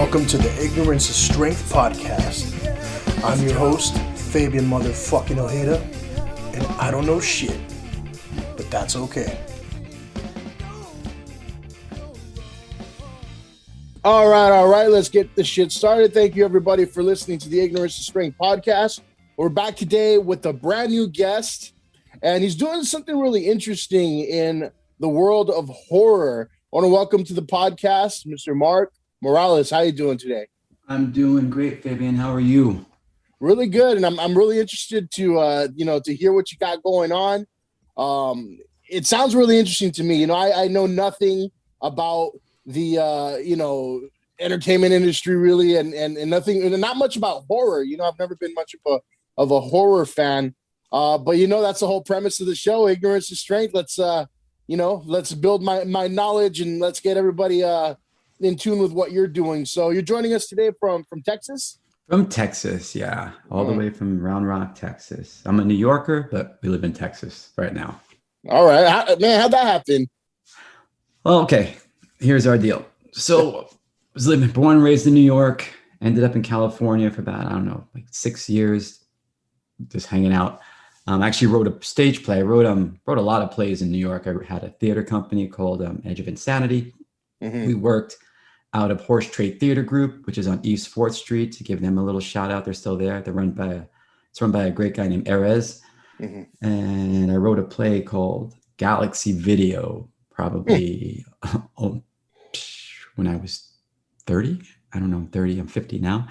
Welcome to the Ignorance is Strength podcast. I'm your host, Fabian motherfucking Ojeda, and I don't know shit, but that's okay. All right, let's get this shit started. Thank you, everybody, for listening to the Ignorance is Strength podcast. We're back today with a brand new guest, and he's doing something really interesting in the world of horror. I want to welcome to the podcast, Mr. Marc Morales. How you doing today? I'm doing great, Fabian. How are you? Really good, and I'm really interested to to hear what you got going on. It sounds really interesting to me. I know nothing about the entertainment industry really, and nothing, and not much about horror. I've never been much of a horror fan. But that's the whole premise of the show. Ignorance is strength. Let's build my knowledge, and let's get everybody in tune with what you're doing. So you're joining us today from Texas? From Texas, yeah. All the way from Round Rock, Texas. I'm a New Yorker, but we live in Texas right now. All right. How'd that happen? Well, okay. Here's our deal. So I was born and raised in New York, ended up in California for about, 6 years, just hanging out. I actually wrote a stage play. I wrote a lot of plays in New York. I had a theater company called Edge of Insanity. Mm-hmm. We worked out of Horse Trade Theater Group, which is on East 4th Street, to give them a little shout out. They're still there. It's run by a great guy named Erez. Mm-hmm. And I wrote a play called Galaxy Video, probably when I was 30. I don't know, I'm 30, I'm 50 now.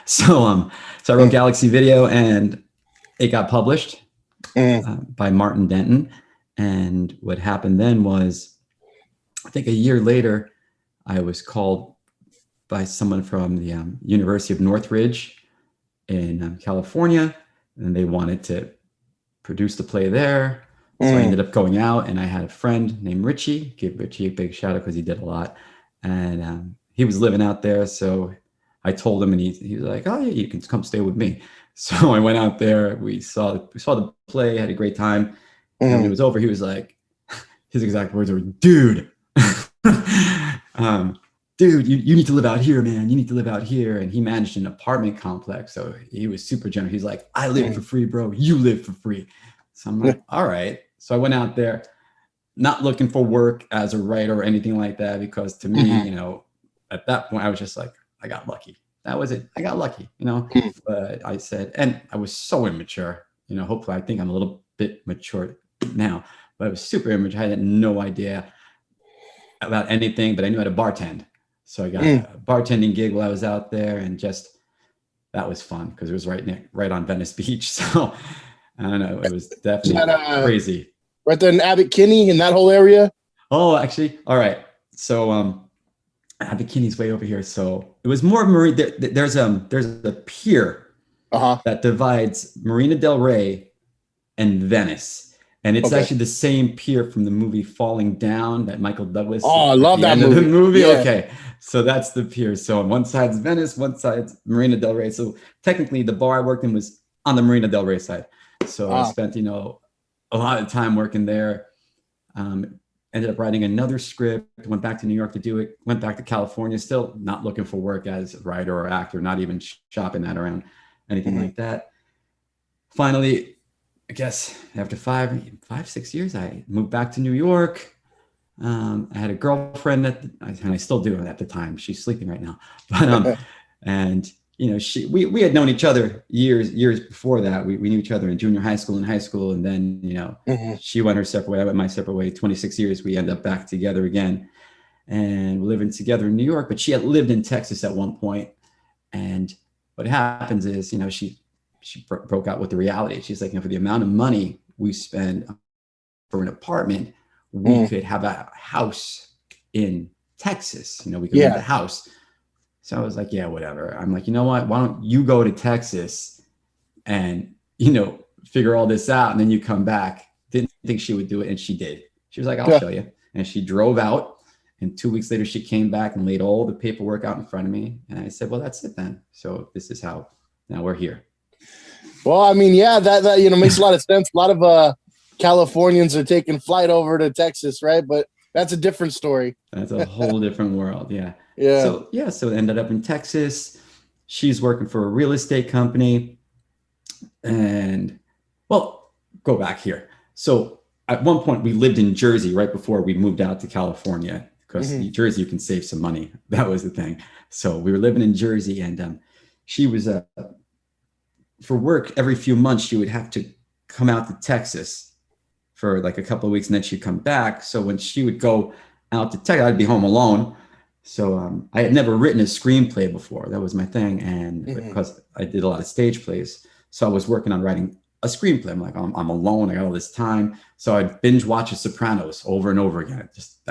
So I wrote Galaxy Video, and it got published by Martin Denton. And what happened then was, I think a year later, I was called by someone from the University of Northridge in California, and they wanted to produce the play there. So I ended up going out, and I had a friend named Richie. Give Richie a big shout out because he did a lot. And he was living out there. So I told him, and he was like, "Oh yeah, you can come stay with me." So I went out there. We saw the play, had a great time. And when it was over, he was like, his exact words were, "Dude, dude, you need to live out here, man. You need to live out here." And he managed an apartment complex, so he was super generous. He's like, "I live for free, bro. You live for free." So I'm like, all right. So I went out there, not looking for work as a writer or anything like that, because to me, at that point, I was just like, I got lucky. That was it. I got lucky, But I said, and I was so immature, hopefully I think I'm a little bit mature now, but I was super immature. I had no idea about anything, but I knew how to bartend. So I got a bartending gig while I was out there, and just, that was fun because it was right on Venice Beach. So I don't know, it was definitely crazy. Right there in Abbot Kinney, in that whole area? Oh, actually, all right. So Abbot Kinney's way over here. So it was more marine. There's a pier that divides Marina del Rey and Venice. And it's actually the same pier from the movie Falling Down that Michael Douglas. Oh, I love that movie. The movie. Yeah. Okay. So that's the pier. So on one side's Venice, one side's Marina del Rey. So technically the bar I worked in was on the Marina del Rey side. So I spent, a lot of time working there. Ended up writing another script, went back to New York to do it, went back to California, still not looking for work as a writer or actor, not even shopping that around, anything like that. Finally, I guess after 5-6 years, I moved back to New York. I had a girlfriend and I still do at the time. She's sleeping right now, but and we had known each other years before that. We knew each other in junior high school and high school, and then she went her separate way, I went my separate way. 26 years, we end up back together again, and we're living together in New York. But she had lived in Texas at one point, and what happens is, she broke out with the reality. She's like, for the amount of money we spend for an apartment, we could have a house in Texas. We could rent the house. So I was like, yeah, whatever. I'm like, you know what? Why don't you go to Texas and, figure all this out, and then you come back. Didn't think she would do it, and she did. She was like, I'll show you. And she drove out, and 2 weeks later, she came back and laid all the paperwork out in front of me. And I said, well, that's it then. So this is how, now we're here. Well, I mean, yeah, that makes a lot of sense. A lot of Californians are taking flight over to Texas, right? But that's a different story. That's a whole different world. Yeah. Yeah. So yeah, so it ended up in Texas. She's working for a real estate company. And well, go back here. So at one point we lived in Jersey right before we moved out to California, because Jersey you can save some money. That was the thing. So we were living in Jersey, and she was for work every few months she would have to come out to Texas for like a couple of weeks, and then she'd come back. So when she would go out to Texas, I'd be home alone. So I had never written a screenplay before. That was my thing, and because I did a lot of stage plays, so I was working on writing a screenplay. I'm like, I'm alone. I got all this time, so I'd binge watch The Sopranos over and over again.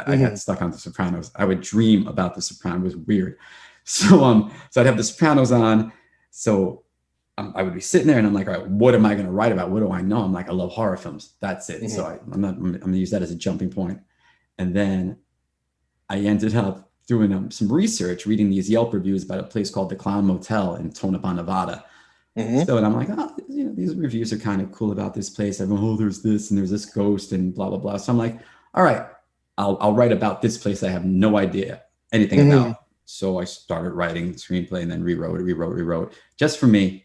I got stuck on The Sopranos. I would dream about The Sopranos. It was weird. So I'd have The Sopranos on. So I would be sitting there, and I'm like, all right, what am I going to write about? What do I know? I'm like, I love horror films. That's it. So I'm going to use that as a jumping point. And then I ended up doing some research, reading these Yelp reviews about a place called the Clown Motel in Tonopah, Nevada. So, and I'm like, oh, these reviews are kind of cool about this place. Everyone, oh, there's this and there's this ghost and blah, blah, blah. So I'm like, all right, I'll write about this place I have no idea anything about. So I started writing the screenplay and then rewrote just for me.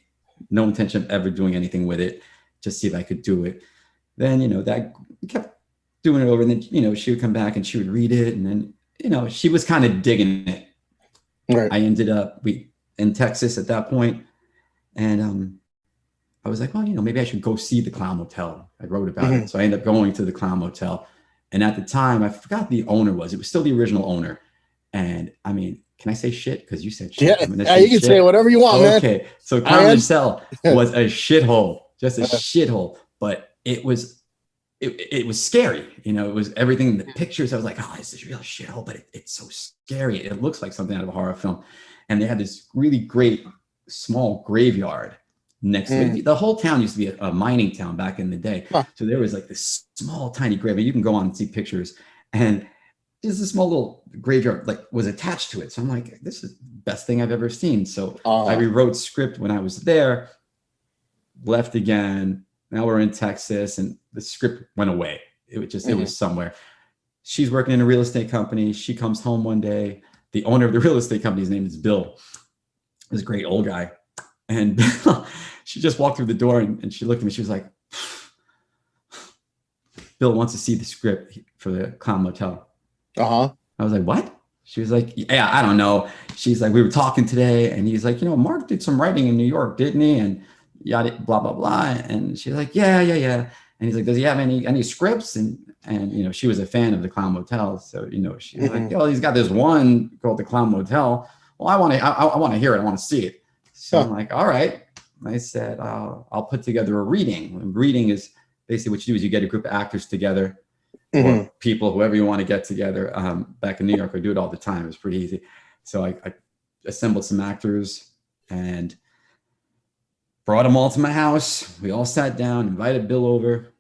No intention of ever doing anything with it. Just see if I could do it. Then, that kept doing it over. And then, she would come back and she would read it. And then, she was kind of digging it. Right. I ended up in Texas at that point, and I was like, well, maybe I should go see the Clown Motel. I wrote about it, so I ended up going to the Clown Motel. And at the time, I forgot the owner was. It was still the original owner. And I mean, can I say shit? Because you said shit. Yeah, you can say whatever you want, man. Okay, so Clown Motel was a shithole, just a shithole. But it was scary. It was everything in the pictures. I was like, oh, this is real shithole, but it's so scary. It looks like something out of a horror film. And they had this really great small graveyard next to it. The whole town used to be a mining town back in the day. So there was like this small, tiny graveyard. You can go on and see pictures. And just a small little graveyard was attached to it. So I'm like, this is the best thing I've ever seen. So I rewrote script when I was there, left again. Now we're in Texas, and the script went away. It was somewhere. She's working in a real estate company. She comes home one day. The owner of the real estate company's name is Bill. This great old guy. And she just walked through the door, and she looked at me. She was like, Bill wants to see the script for the Clown Motel. I was like, what? She was like, yeah, I don't know. She's like, we were talking today, and he's like, Mark did some writing in New York, didn't he? And yada, blah, blah, blah. And she's like, yeah. And he's like, does he have any scripts? And she was a fan of the Clown Motel. So, she's like, he's got this one called the Clown Motel. Well, I want to hear it. I want to see it. So I'm like, all right. I said, I'll put together a reading. And reading is basically what you do is you get a group of actors together, or people, whoever you want to get together. Back in New York, I do it all the time. It was pretty easy. So I assembled some actors and brought them all to my house. We all sat down, invited Bill over.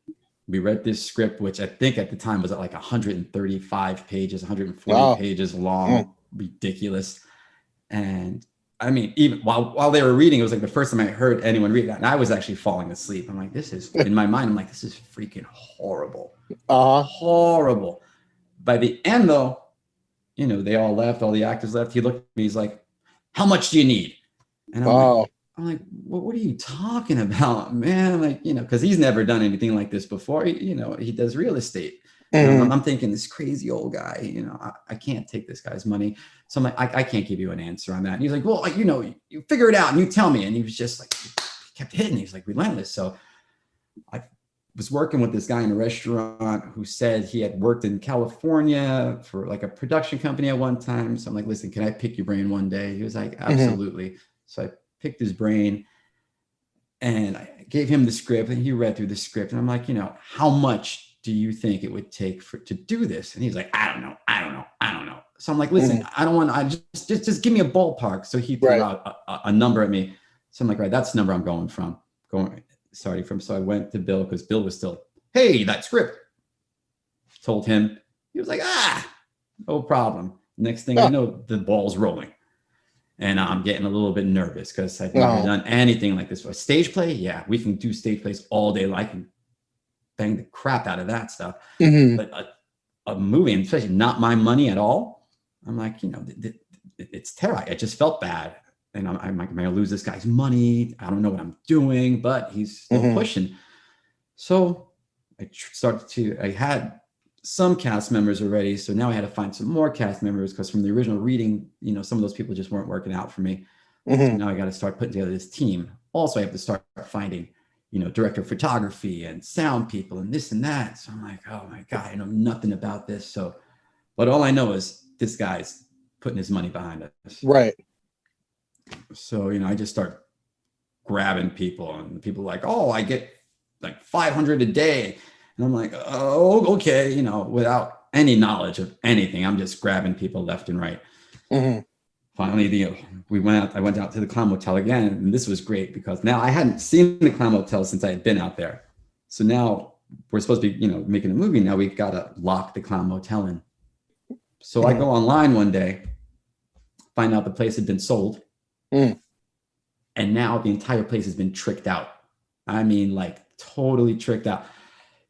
We read this script, which I think at the time was like 135 pages, 140 pages long, ridiculous. And I mean, even while they were reading, it was like the first time I heard anyone read that. And I was actually falling asleep. I'm like, this is, in my mind, I'm like, this is freaking horrible. Horrible. By the end, though, they all left, all the actors left. He looked at me, he's like, how much do you need? And I'm like, what are you talking about, man? I'm like, because he's never done anything like this before. He does real estate. I'm thinking, this crazy old guy, I can't take this guy's money. So I'm like, I can't give you an answer on that. And he's like, well, you figure it out and you tell me. And he was just like, he kept hitting. He was like relentless. So I was working with this guy in a restaurant who said he had worked in California for like a production company at one time. So I'm like, listen, can I pick your brain one day? He was like, absolutely. So I picked his brain and I gave him the script, and he read through the script. And I'm like, how much do you think it would take to do this? And he's like, I don't know. So I'm like, listen, I don't want, just give me a ballpark. So he threw out a number at me. So I'm like, right, that's the number I'm going from. So I went to Bill, because Bill was still, hey, that script. Told him. He was like, no problem. Next thing I know, the ball's rolling. And I'm getting a little bit nervous because I've never done anything like this. For a stage play, yeah, we can do stage plays all day. I can bang the crap out of that stuff. But a movie, and especially not my money at all, I'm like, it's terrible. I just felt bad. And I'm like, am I gonna lose this guy's money? I don't know what I'm doing, but he's still pushing. So I had some cast members already. So now I had to find some more cast members because from the original reading, some of those people just weren't working out for me. So now I got to start putting together this team. Also, I have to start finding, director of photography and sound people and this and that. So I'm like, oh my God, I know nothing about this. So, but all I know is this guy's putting his money behind us. Right. So, I just start grabbing people, and people are like, oh, I get like 500 a day. And I'm like, oh, okay. Without any knowledge of anything, I'm just grabbing people left and right. Finally, I went out to the Clown Motel again, and this was great because now I hadn't seen the Clown Motel since I had been out there. So now we're supposed to be, making a movie. Now we've got to lock the Clown Motel in. So I go online one day, find out the place had been sold. And now the entire place has been tricked out. I mean, like totally tricked out.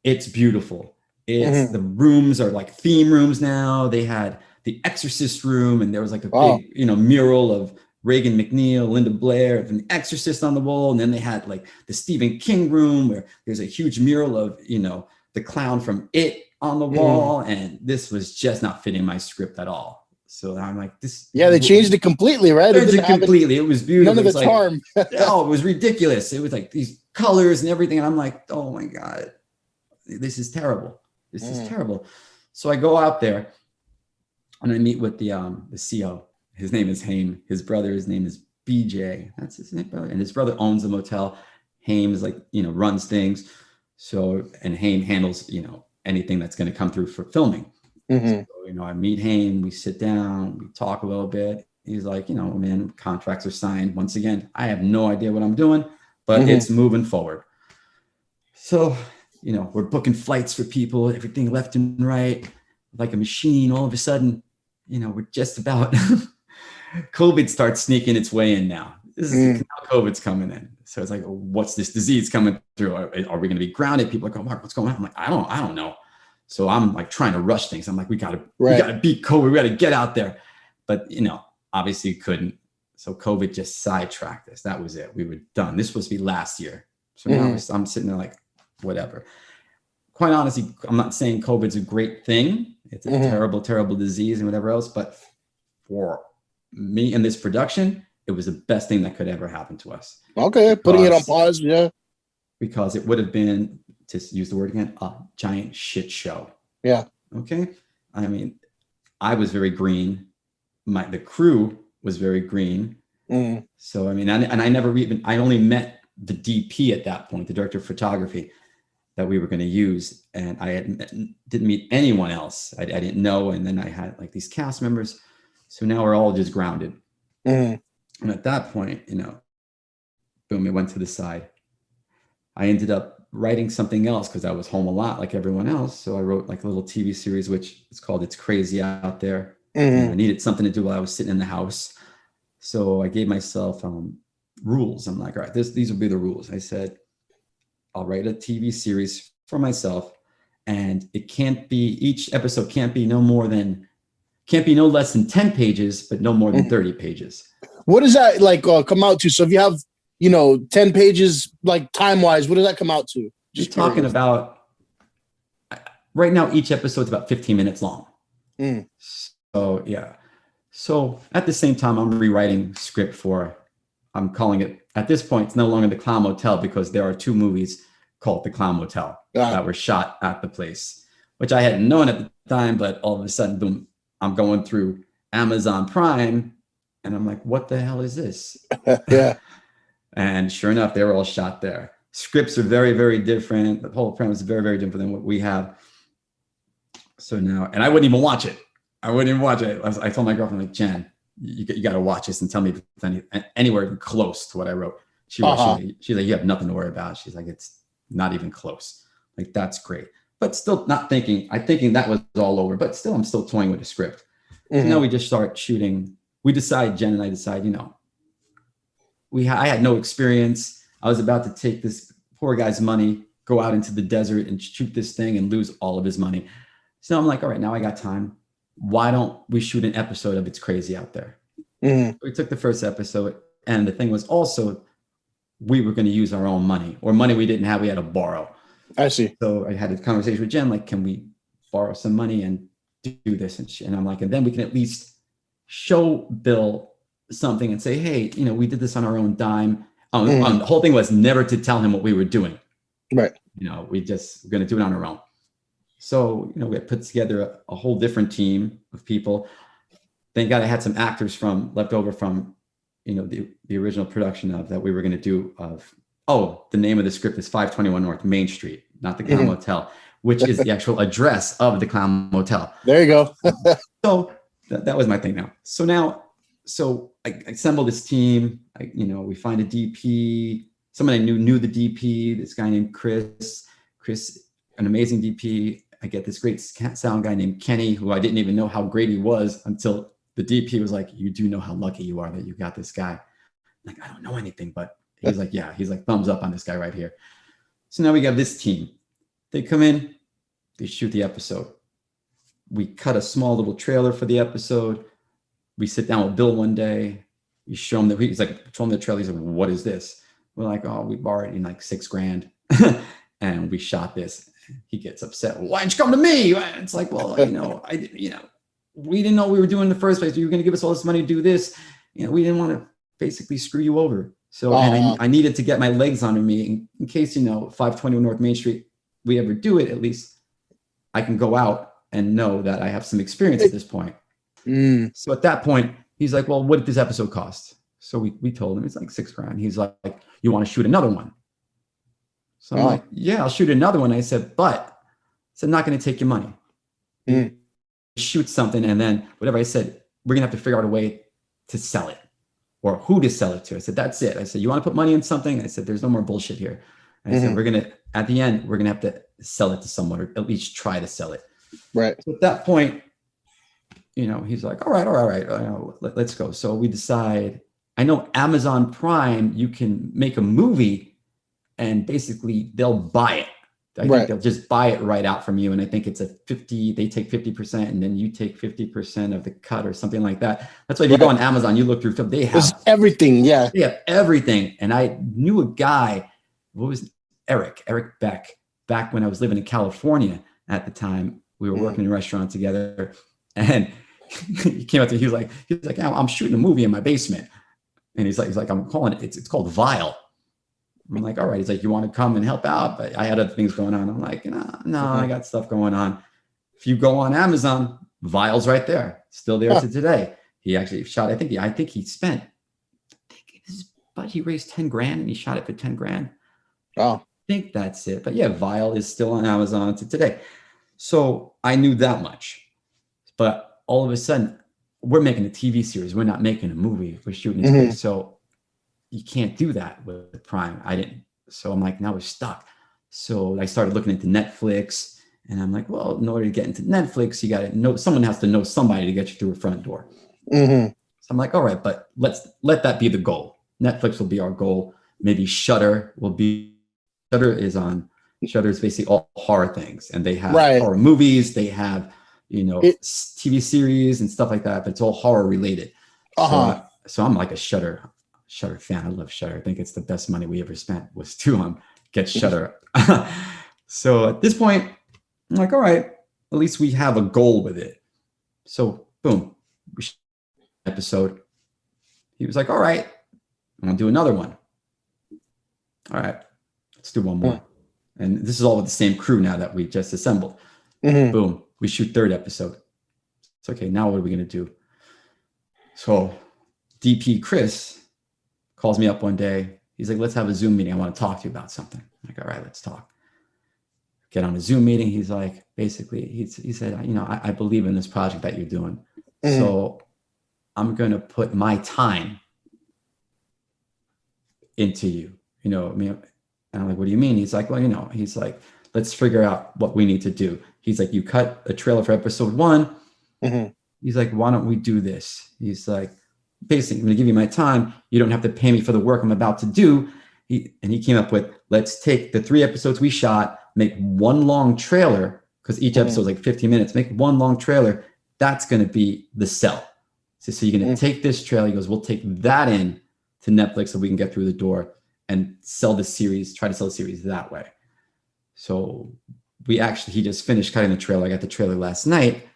It's beautiful. It's the rooms are like theme rooms now. They had the Exorcist room, and there was like a big, mural of Reagan McNeil, Linda Blair, and the Exorcist on the wall. And then they had like the Stephen King room where there's a huge mural of, the clown from It on the wall. And this was just not fitting my script at all. So I'm like, this. Yeah, they changed it completely, right? It was beautiful. None of the charm. Oh, it was ridiculous. It was like these colors and everything. And I'm like, oh my God, this is terrible. This is terrible. So I go out there and I meet with the CO. His name is Haim. His name is BJ. That's his name, brother. And his brother owns a motel. Haim is like, runs things. So, and Haim handles, anything that's going to come through for filming. So, I meet Haim, we sit down, we talk a little bit. He's like, man, contracts are signed. Once again, I have no idea what I'm doing, but it's moving forward. So, we're booking flights for people, everything left and right, like a machine. All of a sudden, we're just about, COVID starts sneaking its way in now. This is how COVID's coming in. So it's like, what's this disease coming through? Are we going to be grounded? People are like, oh, Mark, what's going on? I'm like, I don't know. So I'm like trying to rush things. I'm like, we got to beat COVID. We got to get out there. But, obviously couldn't. So COVID just sidetracked us. That was it. We were done. This was supposed to be last year. So now I'm sitting there like, whatever. Quite honestly, I'm not saying COVID's a great thing. It's a terrible, terrible disease and whatever else. But for me and this production, it was the best thing that could ever happen to us. Okay. Putting it on pause. Yeah. Because it would have been, to use the word again, a giant shit show. Yeah. Okay. I mean, I was very green. The crew was very green. So, I mean, I only met the DP at that point, the director of photography that we were going to use. And I didn't meet anyone else. I didn't know. And then I had like these cast members. So now we're all just grounded. And at that point, boom, it went to the side. I ended up writing something else because I was home a lot like everyone else. So I wrote like a little TV series, which is called It's Crazy Out There. And I needed something to do while I was sitting in the house. So I gave myself rules. I'm like, all right, these will be the rules. I said, I'll write a TV series for myself, and each episode can't be no less than 10 pages, but no more than 30 pages. What does that like come out to? So if you have 10 pages, like time-wise, what does that come out to? Just talking about, right now, each episode's about 15 minutes long. So, yeah. So at the same time, I'm rewriting script I'm calling it, at this point, it's no longer the Clown Motel because there are 2 movies called The Clown Motel that were shot at the place, which I hadn't known at the time, but all of a sudden, boom, I'm going through Amazon Prime and I'm like, what the hell is this? Yeah. And sure enough, they were all shot there. Scripts are very, very different. The whole premise is very, very different than what we have. So now, and I wouldn't even watch it. I told my girlfriend, like, Jen, you got to watch this and tell me if it's anywhere even close to what I wrote. She's like, you have nothing to worry about. She's like, it's not even close. Like, that's great. But still not thinking that was all over, but still, I'm still toying with the script. So now we just start shooting. Jen and I decide, I had no experience. I was about to take this poor guy's money, go out into the desert and shoot this thing and lose all of his money. So I'm like, all right, now I got time. Why don't we shoot an episode of It's Crazy Out There? Mm-hmm. We took the first episode, and the thing was also we were going to use our own money, or money we didn't have, we had to borrow. I see. So I had a conversation with Jen, like, can we borrow some money and do this and shit? And I'm like, and then we can at least show Bill something and say, hey, we did this on our own dime. The whole thing was never to tell him what we were doing. Right. We just were going to do it on our own. So, we had put together a whole different team of people. Thank God I had some actors left over from, the original production of that we were going to do the name of the script is 521 North Main Street, not the Clown Motel, which is the actual address of the Clown Motel. There you go. So that was my thing now. So I assembled this team. We find a DP. Someone I knew the DP, this guy named Chris, an amazing DP. I get this great sound guy named Kenny, who I didn't even know how great he was until the DP was like, you do know how lucky you are that you got this guy. I'm like, I don't know anything, but he's like, yeah, he's like, thumbs up on this guy right here. So now we got this team. They come in, they shoot the episode. We cut a small little trailer for the episode. We sit down with Bill one day. We show him he's like, show him the trailer. He's like, what is this? We're like, oh, we borrowed in like $6,000 and we shot this. He gets upset. Why didn't you come to me? It's like, well, we didn't know what we were doing in the first place. You were going to give us all this money to do this. We didn't want to basically screw you over. So, and I needed to get my legs under me in case, 521 North Main Street, we ever do it, at least I can go out and know that I have some experience at this point. So at that point, he's like, well, what did this episode cost? So we told him it's like $6,000. He's like, you want to shoot another one? So I'm like, yeah, I'll shoot another one. I said, but I'm not going to take your money. Shoot something. And then whatever I said, we're going to have to figure out a way to sell it or who to sell it to. I said, that's it. I said, you want to put money in something? I said, there's no more bullshit here. And I said, at the end, we're going to have to sell it to someone or at least try to sell it. Right. So at that point, he's like, all right, let's go. So we decide, I know Amazon Prime, you can make a movie and basically they'll buy it. I think they'll just buy it right out from you. And I think it's they take 50% and then you take 50% of the cut or something like that. That's why if you go on Amazon, you look through film, they have everything. Yeah. They have everything. And I knew a guy, Eric Beck, back when I was living in California at the time. We were working in a restaurant together and he came up to me, he was like, I'm shooting a movie in my basement. And he's like, I'm calling it, it's called Vile. I'm like, all right. He's like, you want to come and help out? But I had other things going on. I'm like, no, I got stuff going on. If you go on Amazon, Vile's right there. Still there to today. He actually shot, I think he spent, but he raised $10,000 and he shot it for $10,000. Oh, I think that's it. But yeah, Vile is still on Amazon to today. So I knew that much. But all of a sudden, we're making a TV series. We're not making a movie. We're shooting in space. So you can't do that with Prime. I didn't. So I'm like, now we're stuck. So I started looking into Netflix and I'm like, well, in order to get into Netflix, you got to know, someone has to know somebody to get you through a front door. So I'm like, all right, but let that be the goal. Netflix will be our goal. Maybe Shudder is basically all horror things and they have horror movies. They have, TV series and stuff like that, but it's all horror related. So I'm like a Shudder fan. I love Shudder. I think it's the best money we ever spent was to get Shudder. So at this point, I'm like, all right, at least we have a goal with it. So boom, episode. He was like, all right, I'm gonna do another one. All right, let's do one more. And this is all with the same crew now that we just assembled. Boom, we shoot third episode. It's okay, now what are we gonna do? So DP Chris calls me up one day. He's like, let's have a Zoom meeting. I want to talk to you about something. I'm like, all right, let's talk. Get on a Zoom meeting. He's like, basically, he said, I believe in this project that you're doing. So I'm going to put my time into you. And I'm like, what do you mean? He's like, well, he's like, let's figure out what we need to do. He's like, you cut a trailer for episode 1. He's like, why don't we do this? He's like, basically, I'm going to give you my time. You don't have to pay me for the work I'm about to do. He came up with, let's take the 3 episodes we shot, make one long trailer, because each episode is like 15 minutes, make one long trailer. That's going to be the sell. So you're going to take this trailer. He goes, we'll take that in to Netflix so we can get through the door and sell the series, try to sell the series that way. So he just finished cutting the trailer. I got the trailer last night,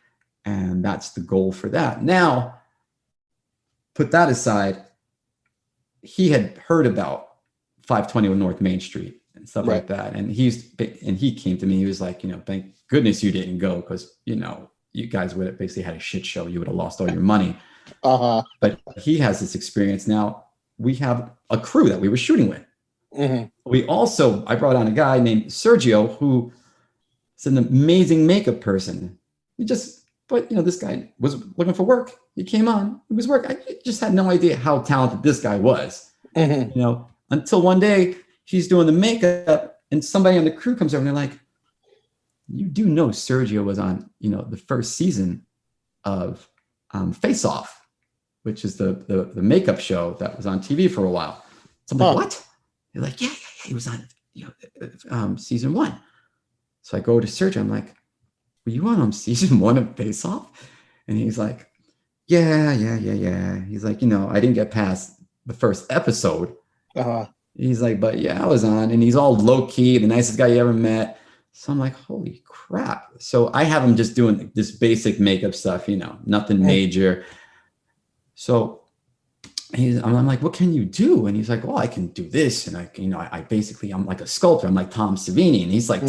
and that's the goal for that. Now, put that aside, he had heard about 521 North Main Street and stuff like that. And he came to me, he was like, thank goodness you didn't go, because, you guys would have basically had a shit show. You would have lost all your money. But he has this experience. Now, we have a crew that we were shooting with. I brought on a guy named Sergio, who is an amazing makeup person. This guy was looking for work. He came on, he was working. I just had no idea how talented this guy was, until one day he's doing the makeup and somebody on the crew comes over and they're like, you do know Sergio was on, the first season of Face Off, which is the makeup show that was on TV for a while. So I'm like, what? They're like, yeah, he was on season 1. So I go to Sergio. I'm like, were you on season 1 of Face Off? And he's like, yeah. He's like, I didn't get past the first episode. He's like, but yeah, I was on. And he's all low key, the nicest guy you ever met. So I'm like, holy crap. So I have him just doing this basic makeup stuff, nothing major. So I'm like, what can you do? And he's like, well, I can do this. And I'm like a sculptor. I'm like Tom Savini. And he's like,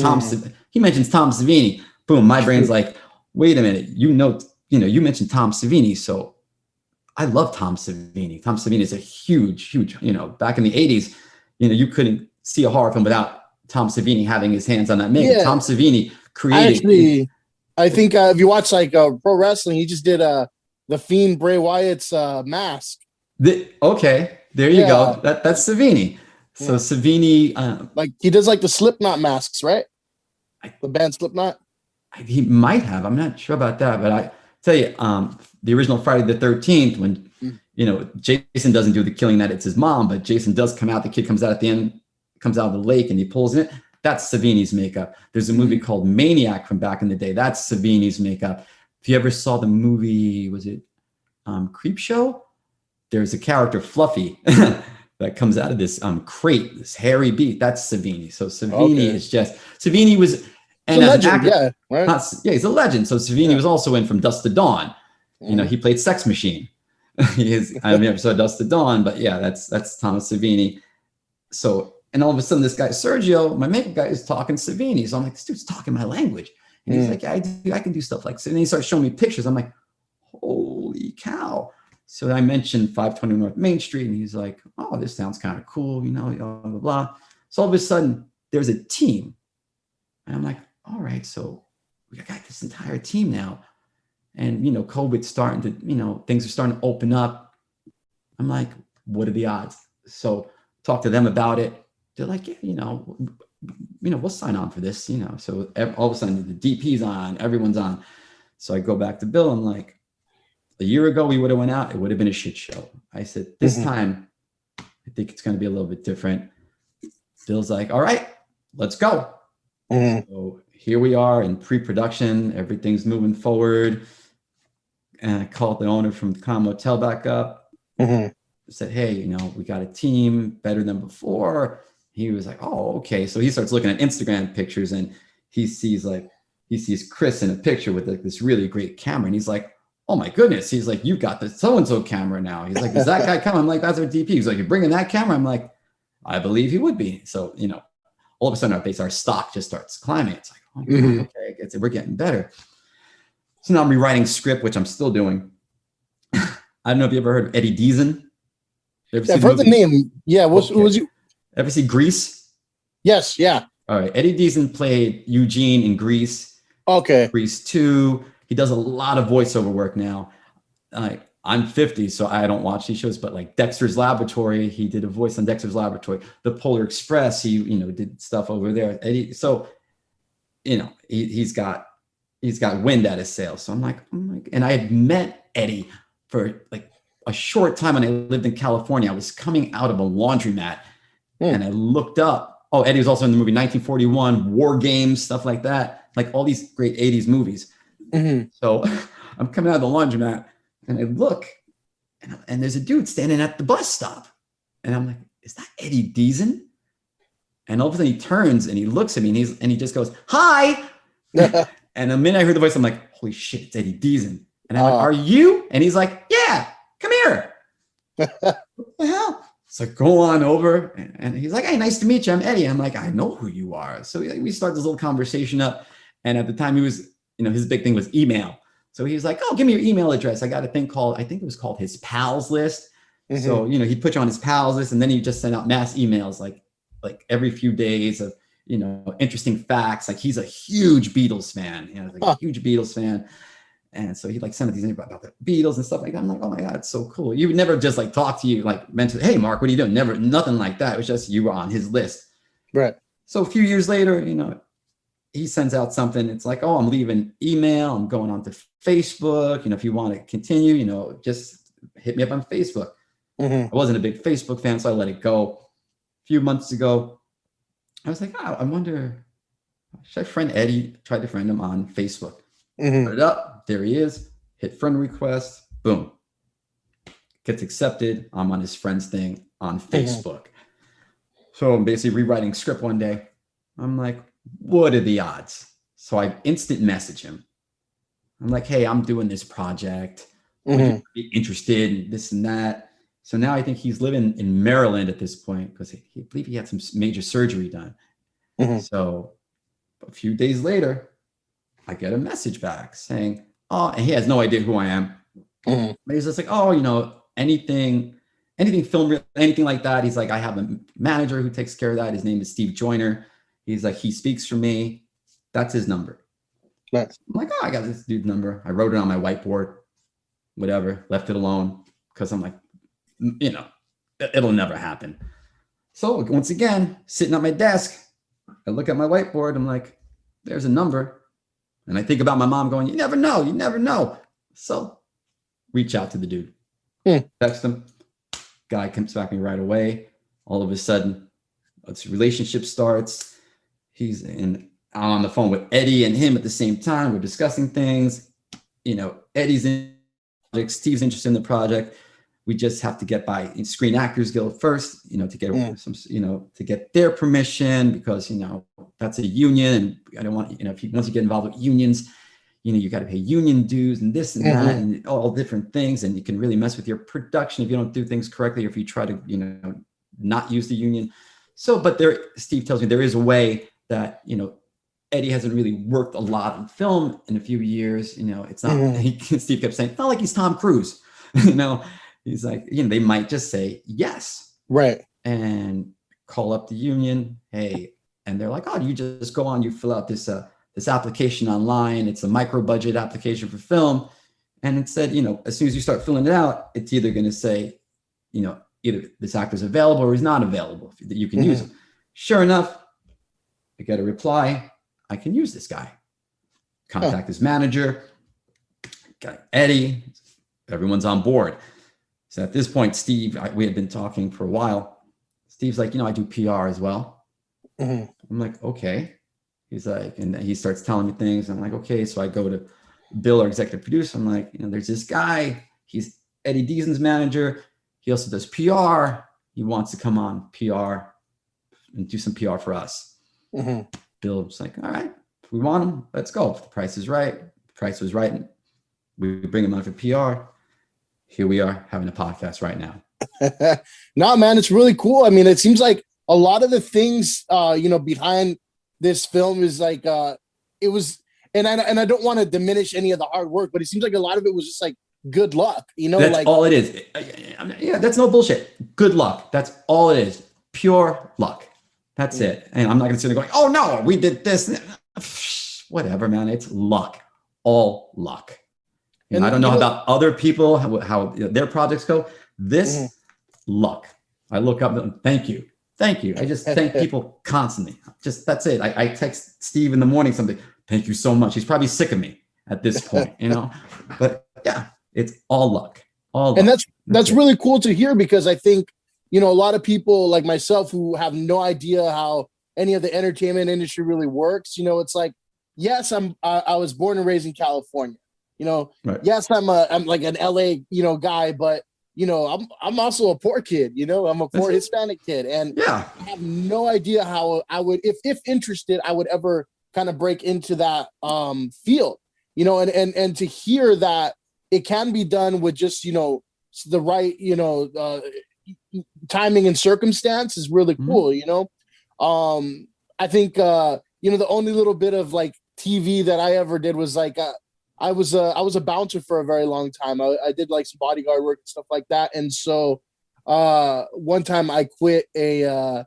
he mentions Tom Savini. Boom. My brain's like, wait a minute. You mentioned Tom Savini. So I love Tom Savini. Tom Savini is a huge, back in the 80s, you couldn't see a horror film without Tom Savini having his hands on that makeup. Yeah. Tom Savini created. I think if you watch pro wrestling, he just did the Fiend Bray Wyatt's mask. Okay, there you go. That's Savini. So Savini, he does the Slipknot masks, right? The band Slipknot. He might have. I'm not sure about that, but I tell you, the original Friday the 13th, when Jason doesn't do the killing that it's his mom, but Jason does come out. The kid comes out at the end, comes out of the lake, and he pulls in it. That's Savini's makeup. There's a movie called Maniac from back in the day. That's Savini's makeup. If you ever saw the movie, was it Creep Show? There's a character, Fluffy, that comes out of this crate, this hairy beast. That's Savini. So Savini Savini was a legend, actor, right? He's a legend. So Savini was also in From Dusk to Dawn. He played Sex Machine. I never saw Dusk to Dawn, but yeah, that's Thomas Savini. So, and all of a sudden, this guy Sergio, my makeup guy, is talking Savini. So I'm like, this dude's talking my language, and he's like, I can do stuff like. So then he starts showing me pictures. I'm like, holy cow! So I mentioned 520 North Main Street, and he's like, oh, this sounds kind of cool, blah, blah, blah. So all of a sudden, there's a team. And I'm like, all right, so we got this entire team now. And, COVID's starting to, things are starting to open up. I'm like, what are the odds? So talk to them about it. They're like, yeah, we'll sign on for this, So all of a sudden, the DP's on, everyone's on. So I go back to Bill. I'm like, a year ago, we would have went out. It would have been a shit show. I said, this time, I think it's going to be a little bit different. Bill's like, all right, let's go. So here we are in pre-production. Everything's moving forward. And I called the owner from the Calm Hotel back up. Said, hey, we got a team better than before. He was like, oh, okay. So he starts looking at Instagram pictures, and he sees Chris in a picture with this really great camera. And he's like, oh my goodness. He's like, you've got the so-and-so camera now. He's like, is that guy coming? I'm like, that's our DP. He's like, you're bringing that camera? I'm like, I believe he would be. So, all of a sudden our stock just starts climbing. It's like, oh, okay, we're getting better. So now I'm rewriting script, which I'm still doing. I don't know if you ever heard of Eddie Deason. I've heard the name. Yeah. Who was you? Ever see Grease? Yes. Yeah. All right. Eddie Deason played Eugene in Grease. Okay. Grease 2. He does a lot of voiceover work now. I'm 50, so I don't watch these shows, but Dexter's Laboratory, he did a voice on Dexter's Laboratory. The Polar Express, he did stuff over there. Eddie, so he's got wind at his sails. So I'm like, and I had met Eddie for a short time when I lived in California. I was coming out of a laundromat, and I looked up. Oh, Eddie was also in the movie 1941, War Games, stuff like that, all these great 80s movies. So I'm coming out of the laundromat, and I look, and there's a dude standing at the bus stop. And I'm like, is that Eddie Deason? And all of a sudden he turns and he looks at me and he just goes, hi. And the minute I heard the voice, I'm like, holy shit, it's Eddie Deason. And I'm like, are you? And he's like, yeah, come here. What the hell? So go on over. And he's like, hey, nice to meet you. I'm Eddie. I'm like, I know who you are. So we start this little conversation up. And at the time he was, his big thing was email. So he was like, oh, give me your email address. I got a thing called, I think it was called his pals list. Mm-hmm. So, he'd put you on his pals list and then he'd just send out mass emails like every few days of, interesting facts. Like he's a huge Beatles fan, a huge Beatles fan. And so he'd send out these about the Beatles and stuff like that. I'm like, oh my God, it's so cool. You would never just talk to you, mention, hey, Mark, what are you doing? Never, nothing like that. It was just, you were on his list. Right. So a few years later, he sends out something. It's like, oh, I'm leaving email. I'm going on to Facebook. If you want to continue, just hit me up on Facebook. Mm-hmm. I wasn't a big Facebook fan, so I let it go. A few months ago, I was like, oh, I wonder, should I friend Eddie? Try to friend him on Facebook. Mm-hmm. Put it up. There he is. Hit friend request. Boom. Gets accepted. I'm on his friends thing on Facebook. Mm-hmm. So I'm basically rewriting script one day. I'm like, what are the odds? So I instant message him. I'm like, hey, I'm doing this project. Would you be interested in this and that? So now I think he's living in Maryland at this point because I believe he had some major surgery done. Mm-hmm. So a few days later, I get a message back saying, oh, and he has no idea who I am. Mm-hmm. But he's just like, oh, anything film, anything like that. He's like, I have a manager who takes care of that. His name is Steve Joyner. He's like, he speaks for me. That's his number. Nice. I'm like, oh, I got this dude's number. I wrote it on my whiteboard, whatever, left it alone because I'm like, it'll never happen. So once again, sitting at my desk, I look at my whiteboard. I'm like, there's a number. And I think about my mom going, you never know. So reach out to the dude. Text him. Guy comes back to me right away. All of a sudden, this relationship starts. He's on the phone with Eddie and him at the same time. We're discussing things. Eddie's in the project. Steve's interested in the project. We just have to get by Screen Actors Guild first, to get some, to get their permission because, that's a union. And I don't want, once you get involved with unions, you got to pay union dues and this and that and all different things. And you can really mess with your production if you don't do things correctly or if you try to, not use the union. So, but Steve tells me there is a way that, Eddie hasn't really worked a lot in film in a few years. It's not, Steve kept saying, it's not like he's Tom Cruise, He's like, they might just say yes. Right. And call up the union. Hey, and they're like, oh, you just go on, you fill out this application online. It's a micro budget application for film. And it said, as soon as you start filling it out, it's either going to say, either this actor's available or he's not available that you can use him. Sure enough, I get a reply. I can use this guy. Contact his manager. Got Eddie. Everyone's on board. So at this point, Steve, we had been talking for a while. Steve's like, I do PR as well. Mm-hmm. I'm like, okay. He's like, and he starts telling me things. I'm like, okay. So I go to Bill, our executive producer. I'm like, there's this guy. He's Eddie Deason's manager. He also does PR. He wants to come on PR and do some PR for us. Mm-hmm. Bill was like, all right, if we want him, let's go. If the price is right. The price was right. And we bring him on for PR. Here we are having a podcast right now. No, man, it's really cool. I mean, it seems like a lot of the things, behind this film is like, it was, and I don't want to diminish any of the hard work, but it seems like a lot of it was just like good luck, That's all it is. Yeah, that's no bullshit. Good luck. That's all it is. Pure luck. That's it. And I'm not going to sit there going, oh no, we did this. Whatever, man. It's luck. All luck. And I don't know about other people, how their projects go. This luck. I look up and thank you. Thank you. I just thank people constantly. That's it. I text Steve in the morning something. Thank you so much. He's probably sick of me at this point, But yeah, it's all luck. All luck. And that's really cool to hear because I think, a lot of people like myself who have no idea how any of the entertainment industry really works, it's like, yes, I was born and raised in California. Right. Yes, I'm like an LA, guy, but I'm also a poor kid, I'm a poor Hispanic kid, and yeah, I have no idea how I would, if interested, I would ever kind of break into that field, and to hear that it can be done with just, the right, timing and circumstance is really cool, I think, the only little bit of like TV that I ever did was like, I was a bouncer for a very long time. I did like some bodyguard work and stuff like that. And so one time I quit a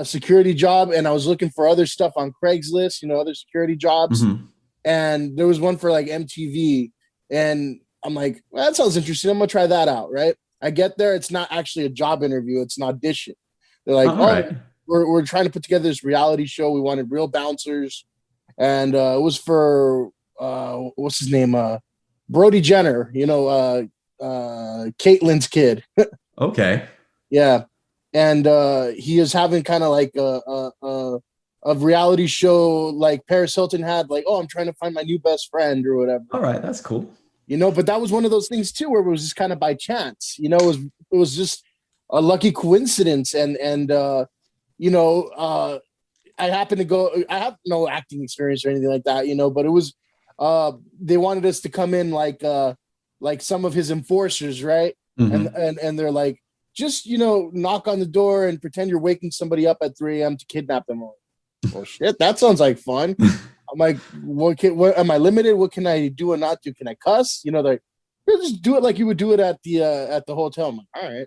security job, and I was looking for other stuff on Craigslist, other security jobs. Mm-hmm. And there was one for like MTV, and I'm like, well, that sounds interesting. I'm gonna try that out. Right. I get there. It's not actually a job interview. It's an audition. They're like, right. we're trying to put together this reality show. We wanted real bouncers. And it was for, what's his name? Brody Jenner, Caitlyn's kid. Okay. Yeah. And he is having kind of like a reality show like Paris Hilton had, like, oh, I'm trying to find my new best friend or whatever. All right, that's cool. But that was one of those things too, where it was just kind of by chance. It was just a lucky coincidence, and I happened to go. I have no acting experience or anything like that, but it was. They wanted us to come in like some of his enforcers, right? Mm-hmm. And they're like, just knock on the door and pretend you're waking somebody up at 3 a.m. to kidnap them. Well, shit, that sounds like fun. I'm like, what am I limited? What can I do and not do? Can I cuss? They're just do it like you would do it at the hotel. I'm like, all right.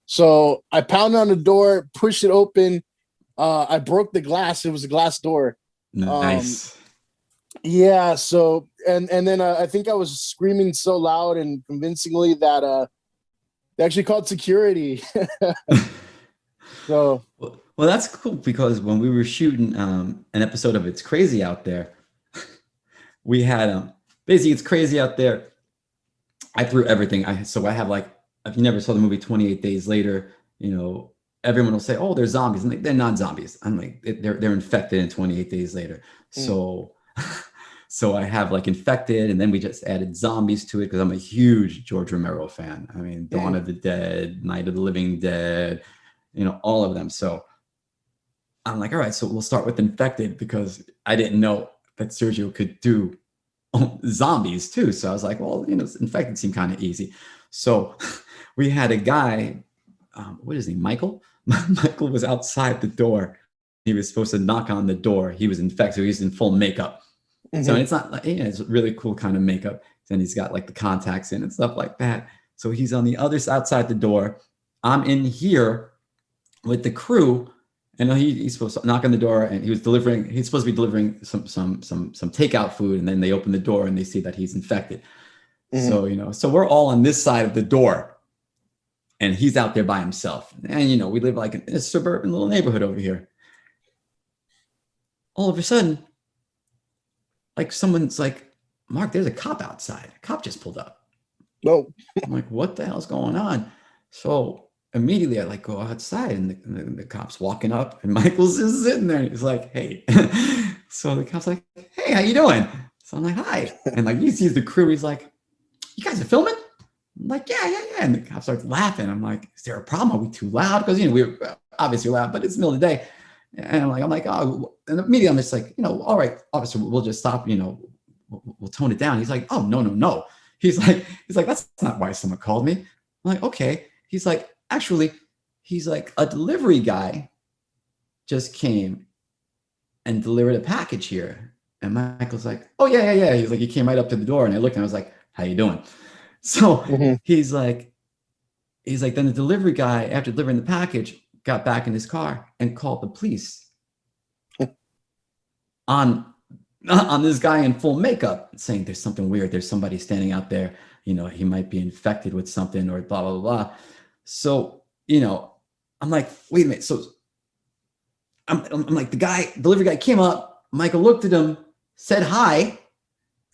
So I pounded on the door, pushed it open. I broke the glass. It was a glass door. Nice. Yeah. So and then I think I was screaming so loud and convincingly that they actually called security. So. Well, that's cool, because when we were shooting an episode of It's Crazy Out There, we had basically It's Crazy Out There. I threw everything. I have like, if you never saw the movie 28 Days Later, everyone will say, oh, they're zombies. And they're not zombies. I'm like, they're infected in 28 Days Later. So I have like infected, and then we just added zombies to it because I'm a huge George Romero fan. I mean, Dawn of the Dead, Night of the Living Dead, all of them. So I'm like, all right, so we'll start with infected, because I didn't know that Sergio could do zombies too. So I was like, well, infected seemed kind of easy. So we had a guy, what is he, Michael? Michael was outside the door. He was supposed to knock on the door. He was infected. So he's in full makeup. Mm-hmm. So it's not like, it's really cool kind of makeup. Then he's got like the contacts in and stuff like that. So he's on the other side, outside the door. I'm in here with the crew. And he's supposed to knock on the door, and he's supposed to be delivering some takeout food. And then they open the door and they see that he's infected. Mm-hmm. So, so we're all on this side of the door, and he's out there by himself. And, we live like in a suburban little neighborhood over here. All of a sudden, like someone's like, Mark, there's a cop outside. A cop just pulled up. Whoa. I'm like, what the hell's going on? So immediately I like go outside, and the cop's walking up, and Michael's just sitting there, and he's like, hey. So the cop's like, hey, how you doing? So I'm like, hi. And like he sees the crew, he's like, you guys are filming? I'm like, yeah. And the cop starts laughing. I'm like, is there a problem? Are we too loud? Because we're obviously loud, but it's the middle of the day. And I'm like, oh, and immediately I'm just like, all right, officer, we'll just stop, we'll tone it down. He's like, oh, no. He's like, that's not why someone called me. I'm like, okay. He's like, actually, he's like, a delivery guy just came and delivered a package here. And Michael's like, oh, yeah. He's like, he came right up to the door, and I looked, and I was like, how you doing? So he's like, then the delivery guy, after delivering the package, got back in his car and called the police on this guy in full makeup, saying there's something weird. There's somebody standing out there. He might be infected with something, or blah, blah, blah. So, I'm like, wait a minute. So I'm like, the delivery guy came up, Michael looked at him, said hi.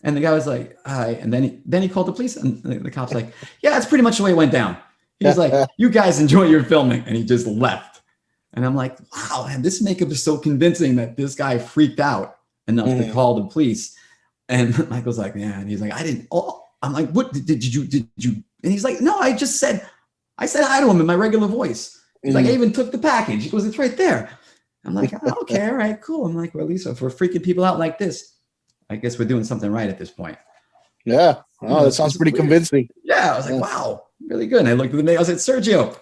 And the guy was like, hi. And then he called the police, and the cop's like, yeah, that's pretty much the way it went down. He's like, you guys enjoy your filming. And he just left. And I'm like, wow, man, this makeup is so convincing that this guy freaked out enough to call the police. And Michael's like, yeah. And he's like, I'm like, what did you And he's like, no, I said hi to him in my regular voice. He's like, I even took the package. He goes, it's right there. I'm like, oh, okay, all right, cool. I'm like, well, at least if we're freaking people out like this, I guess we're doing something right at this point. Yeah. Oh, that sounds pretty convincing. Yeah. I was like, wow, really good. And I looked at the name. I said, Sergio,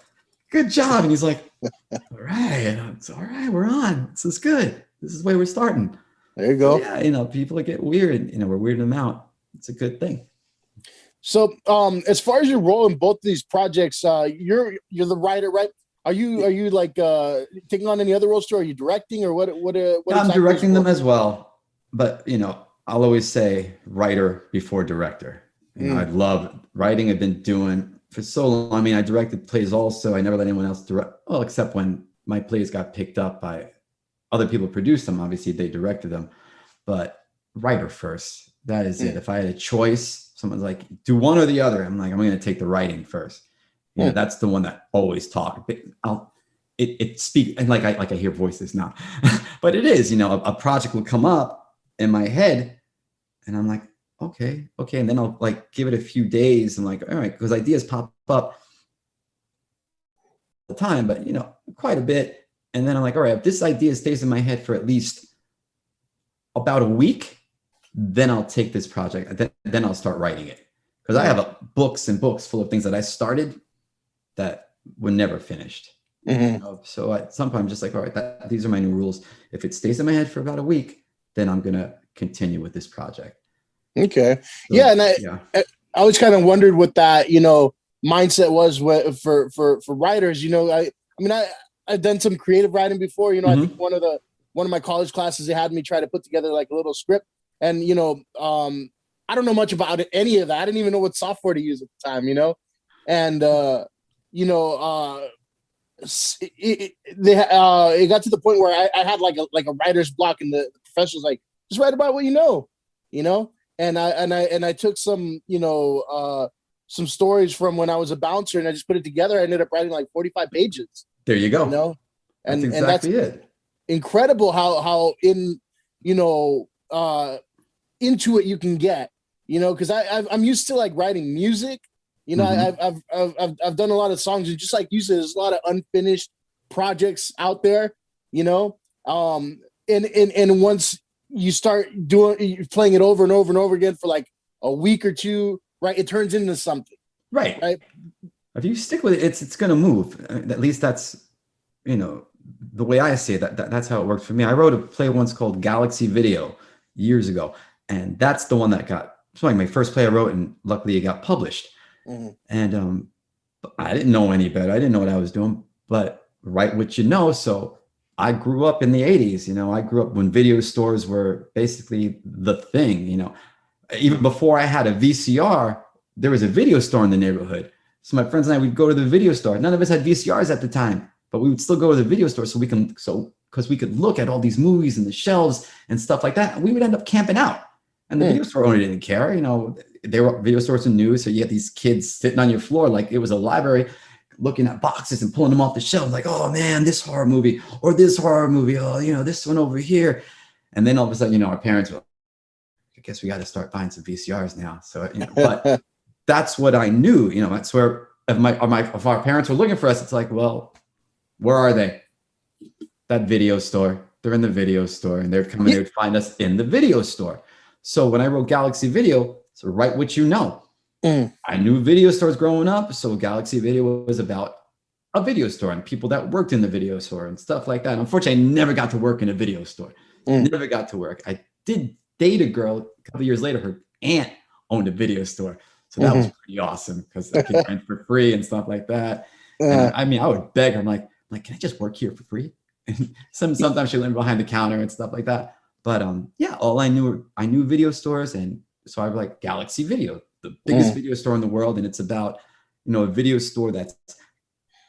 good job. And he's like, all right, it's all right. We're on. This is good. This is the way we're starting. There you go. So, yeah, people get weird. We're weirding them out. It's a good thing. So, as far as your role in both of these projects, you're the writer, right? Are you like taking on any other roles too? Are you directing or what? I'm directing them as well, but I'll always say writer before director. I love writing. I've been doing for so long. I mean, I directed plays also. I never let anyone else direct. Well, except when my plays got picked up by other people produced them. Obviously, they directed them, but writer first. That is it. If I had a choice, someone's like, do one or the other. I'm like, I'm going to take the writing first. That's the one that always talk. It speak and like I hear voices now, but it is, a project will come up in my head and I'm like, okay. And then I'll like give it a few days. I'm like, all right, because ideas pop up all the time, but quite a bit. And then I'm like, all right, if this idea stays in my head for at least about a week, then I'll take this project. Then I'll start writing it. Because I have books and books full of things that I started that were never finished. So sometimes I'm just like, all right, these are my new rules. If it stays in my head for about a week, then I'm going to continue with this project. Okay. So, yeah. And I always kind of wondered what that, mindset was for writers. I've done some creative writing before. I think one of my college classes, they had me try to put together like a little script. And, I don't know much about any of that. I didn't even know what software to use at the time, and, it got to the point where I had like a writer's block, and the professor was like, just write about what you know, and I took some, some stories from when I was a bouncer, and I just put it together. I ended up writing like 45 pages. There you go. And that's exactly it. Incredible how into it you can get, because I'm used to like writing music. I've done a lot of songs, and just like you said, there's a lot of unfinished projects out there, and once you start playing it over and over and over again for like a week or two, right, it turns into something. Right. If you stick with it, it's going to move. At least that's, the way I see it, that's how it worked for me. I wrote a play once called Galaxy Video years ago, and that's the one that it's like my first play I wrote, and luckily it got published. And I didn't know any better. I didn't know what I was doing, but write what you know. So I grew up in the 80s. I grew up when video stores were basically the thing. Even before I had a VCR, there was a video store in the neighborhood. So my friends and I would go to the video store. None of us had VCRs at the time, but we would still go to the video store because we could look at all these movies and the shelves and stuff like that. And we would end up camping out. And the video store owner didn't care. They were video stores and news. So you had these kids sitting on your floor like it was a library, looking at boxes and pulling them off the shelves like, oh man, this horror movie or this horror movie. Oh, this one over here. And then all of a sudden, our parents were, I guess we got to start buying some VCRs now. So, but that's what I knew. That's where if our parents were looking for us, it's like, well, where are they? That video store. They're in the video store, and they're coming. They would find us in the video store. So when I wrote Galaxy Video, so write what you know. I knew video stores growing up, so Galaxy Video was about a video store and people that worked in the video store and stuff like that. Unfortunately, I never got to work in a video store. Never got to work. I did date a girl a couple of years later. Her aunt owned a video store, so that was pretty awesome because I could rent for free and stuff like that. And I would beg her. I'm like, can I just work here for free? And sometimes she let me behind the counter and stuff like that. But all I knew video stores, and so I was like Galaxy Video, the biggest video store in the world, and it's about a video store that's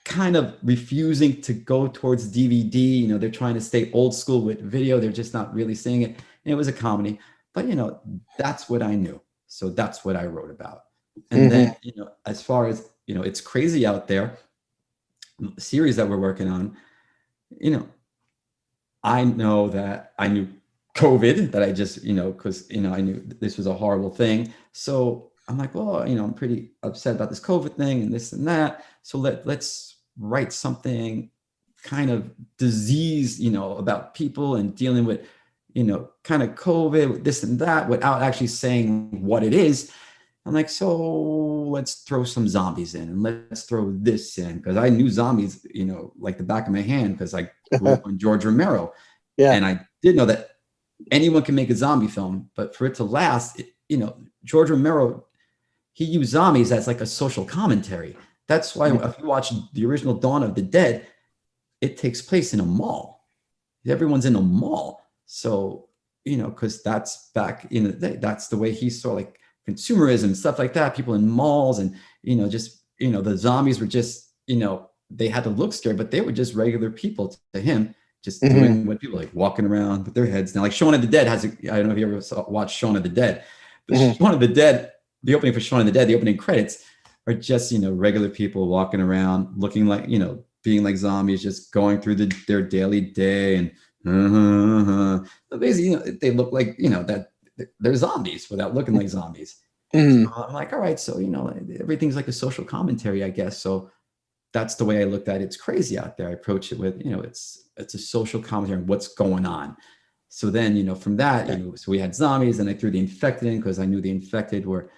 kind of refusing to go towards DVD. They're trying to stay old school with video. They're just not really seeing it. And it was a comedy, but that's what I knew. So that's what I wrote about. And then as far as it's crazy out there. The series that we're working on, I know that I knew COVID, that I just, because, I knew this was a horrible thing. So I'm like, well, I'm pretty upset about this COVID thing and this and that. So let's write something kind of disease, about people and dealing with, kind of COVID, this and that, without actually saying what it is. I'm like, so let's throw some zombies in and let's throw this in. Because I knew zombies, like the back of my hand, because I grew up on George Romero. Yeah. And I did know that anyone can make a zombie film, but for it to last, George Romero, he used zombies as like a social commentary. That's why if you watch the original Dawn of the Dead, it takes place in a mall. Everyone's in a mall. So, because that's back in the day, that's the way he saw like consumerism and stuff like that, people in malls and, just, the zombies were just, they had to look scared, but they were just regular people to him, just doing what people like walking around with their heads down. Like Shaun of the Dead I don't know if you ever watched Shaun of the Dead, but Shaun of the Dead, the opening for Shaun of the Dead, the opening credits are just, regular people walking around looking like, being like zombies, just going through their daily day. And but basically, they look like, that they're zombies without looking like zombies. So I'm like, all right, so, everything's like a social commentary, I guess. So that's the way I looked at it. It's crazy out there. I approach it with, it's a social commentary on what's going on. So then, from that, so we had zombies, and I threw the infected in because I knew the infected were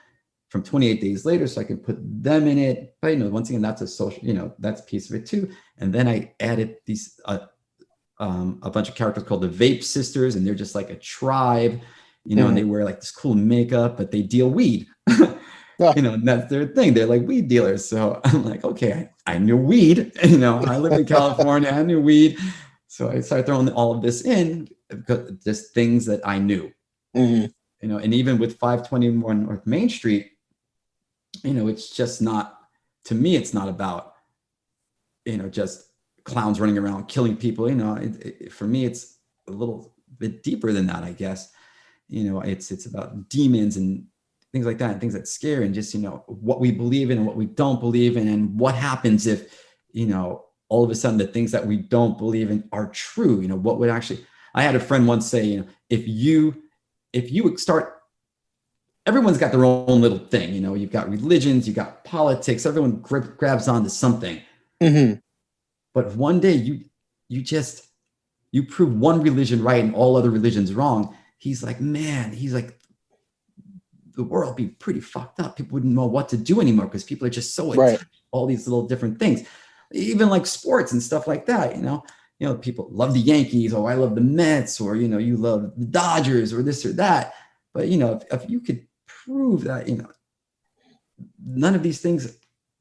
from 28 Days Later, so I could put them in it. But, once again, that's a social, that's a piece of it too. And then I added these, a bunch of characters called the Vape Sisters, and they're just like a tribe, and they wear like this cool makeup, but they deal weed, and that's their thing. They're like weed dealers. So I'm like, okay, I knew weed, I lived in California, I knew weed. So I started throwing all of this in, just things that I knew, and even with 521 North Main Street, it's just not, to me, it's not about, just clowns running around killing people. For me, it's a little bit deeper than that, I guess. It's about demons and things like that, and things that scare, and just, what we believe in and what we don't believe in, and what happens if, all of a sudden the things that we don't believe in are true. What would actually, I had a friend once say, if you would start, everyone's got their own little thing, you've got religions, you've got politics, everyone grabs onto something. But one day you prove one religion right and all other religions wrong. He's like, the world would be pretty fucked up. People wouldn't know what to do anymore because people are just so attached to all these little different things, even like sports and stuff like that. People love the Yankees, or I love the Mets, or, you love the Dodgers, or this or that. But, if you could prove that, none of these things,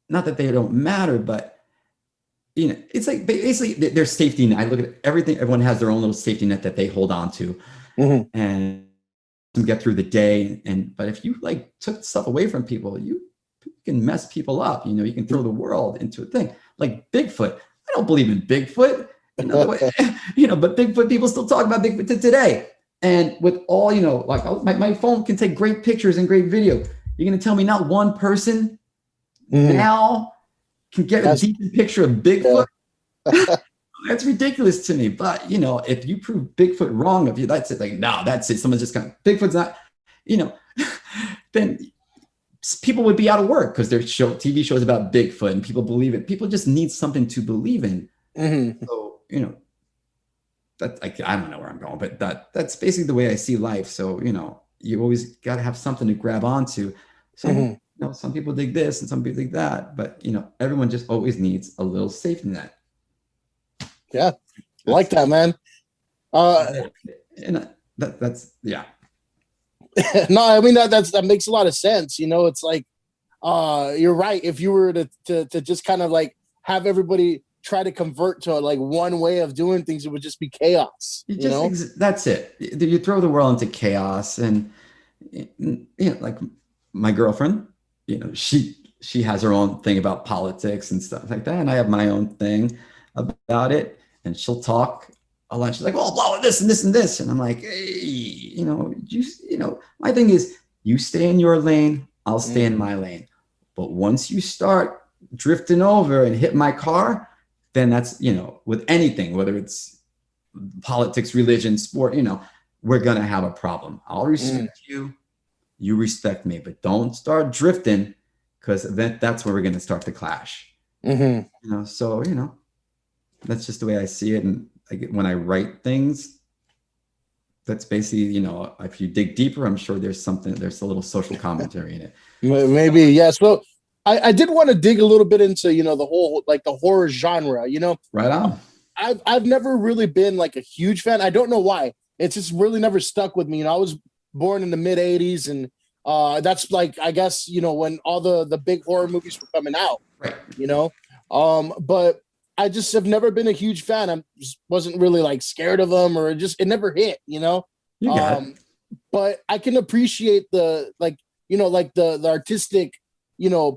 not that they don't matter, but, it's like basically their safety net. I look at everything. Everyone has their own little safety net that they hold on to, and get through the day. But if you like took stuff away from people, you can mess people up. You can throw the world into a thing like Bigfoot. I don't believe in Bigfoot, but Bigfoot, people still talk about Bigfoot to today. And with all, like my phone can take great pictures and great video. You're going to tell me not one person now can get a decent picture of Bigfoot? Yeah. That's ridiculous to me. But, if you prove Bigfoot wrong of you, that's it. Like, no, that's it. Someone's just kind of, Bigfoot's not, then people would be out of work because there's TV shows about Bigfoot and people believe it. People just need something to believe in. So, that I don't know where I'm going, but that's basically the way I see life. So, you always got to have something to grab onto. So, some people dig this and some people dig that, but everyone just always needs a little safety net. Yeah, I like that, man. And that's yeah. No, I mean that makes a lot of sense. It's like you're right. If you were to just kind of like have everybody try to convert to like one way of doing things, it would just be chaos. That's it. You throw the world into chaos, and like my girlfriend, she has her own thing about politics and stuff like that, and I have my own thing about it, and she'll talk a lot. She's like, "Oh, blah, this and this and this," and I'm like, "Hey, my thing is, you stay in your lane, I'll stay in my lane. But once you start drifting over and hit my car, then that's with anything, whether it's politics, religion, sport, we're gonna have a problem. I'll respect you, you respect me, but don't start drifting, because that's where we're going to start to clash. Mm-hmm. So that's just the way I see it. And when I write things, that's basically, if you dig deeper, I'm sure there's a little social commentary in it. Maybe, yes. Well, I did want to dig a little bit into, the whole, like, the horror genre, Right on. I've never really been like a huge fan. I don't know why. It's just really never stuck with me. I was born in the mid 80s, and that's like, I guess, when all the big horror movies were coming out, right. But I just have never been a huge fan. I just wasn't really like scared of them, or it never hit, You got it. But I can appreciate the, like, like the artistic,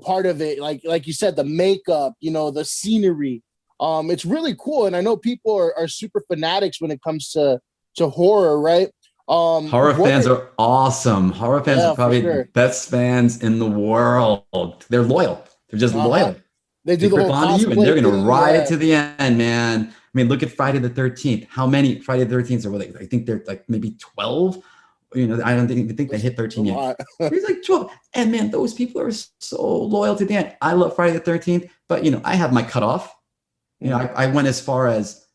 part of it. Like you said, the makeup, the scenery. It's really cool. And I know people are super fanatics when it comes to horror, right? Horror fans are awesome. Horror fans are probably the best fans in the world. They're loyal. They're just loyal. They do the grip whole onto you, and cosplay they're going to thing, ride it to the end, man. I mean, look at Friday the 13th. How many Friday the 13th are they? I think they're like maybe 12. I don't think they hit 13 yet. There's like 12. And man, those people are so loyal to the end. I love Friday the 13th, but I have my cutoff. I went as far as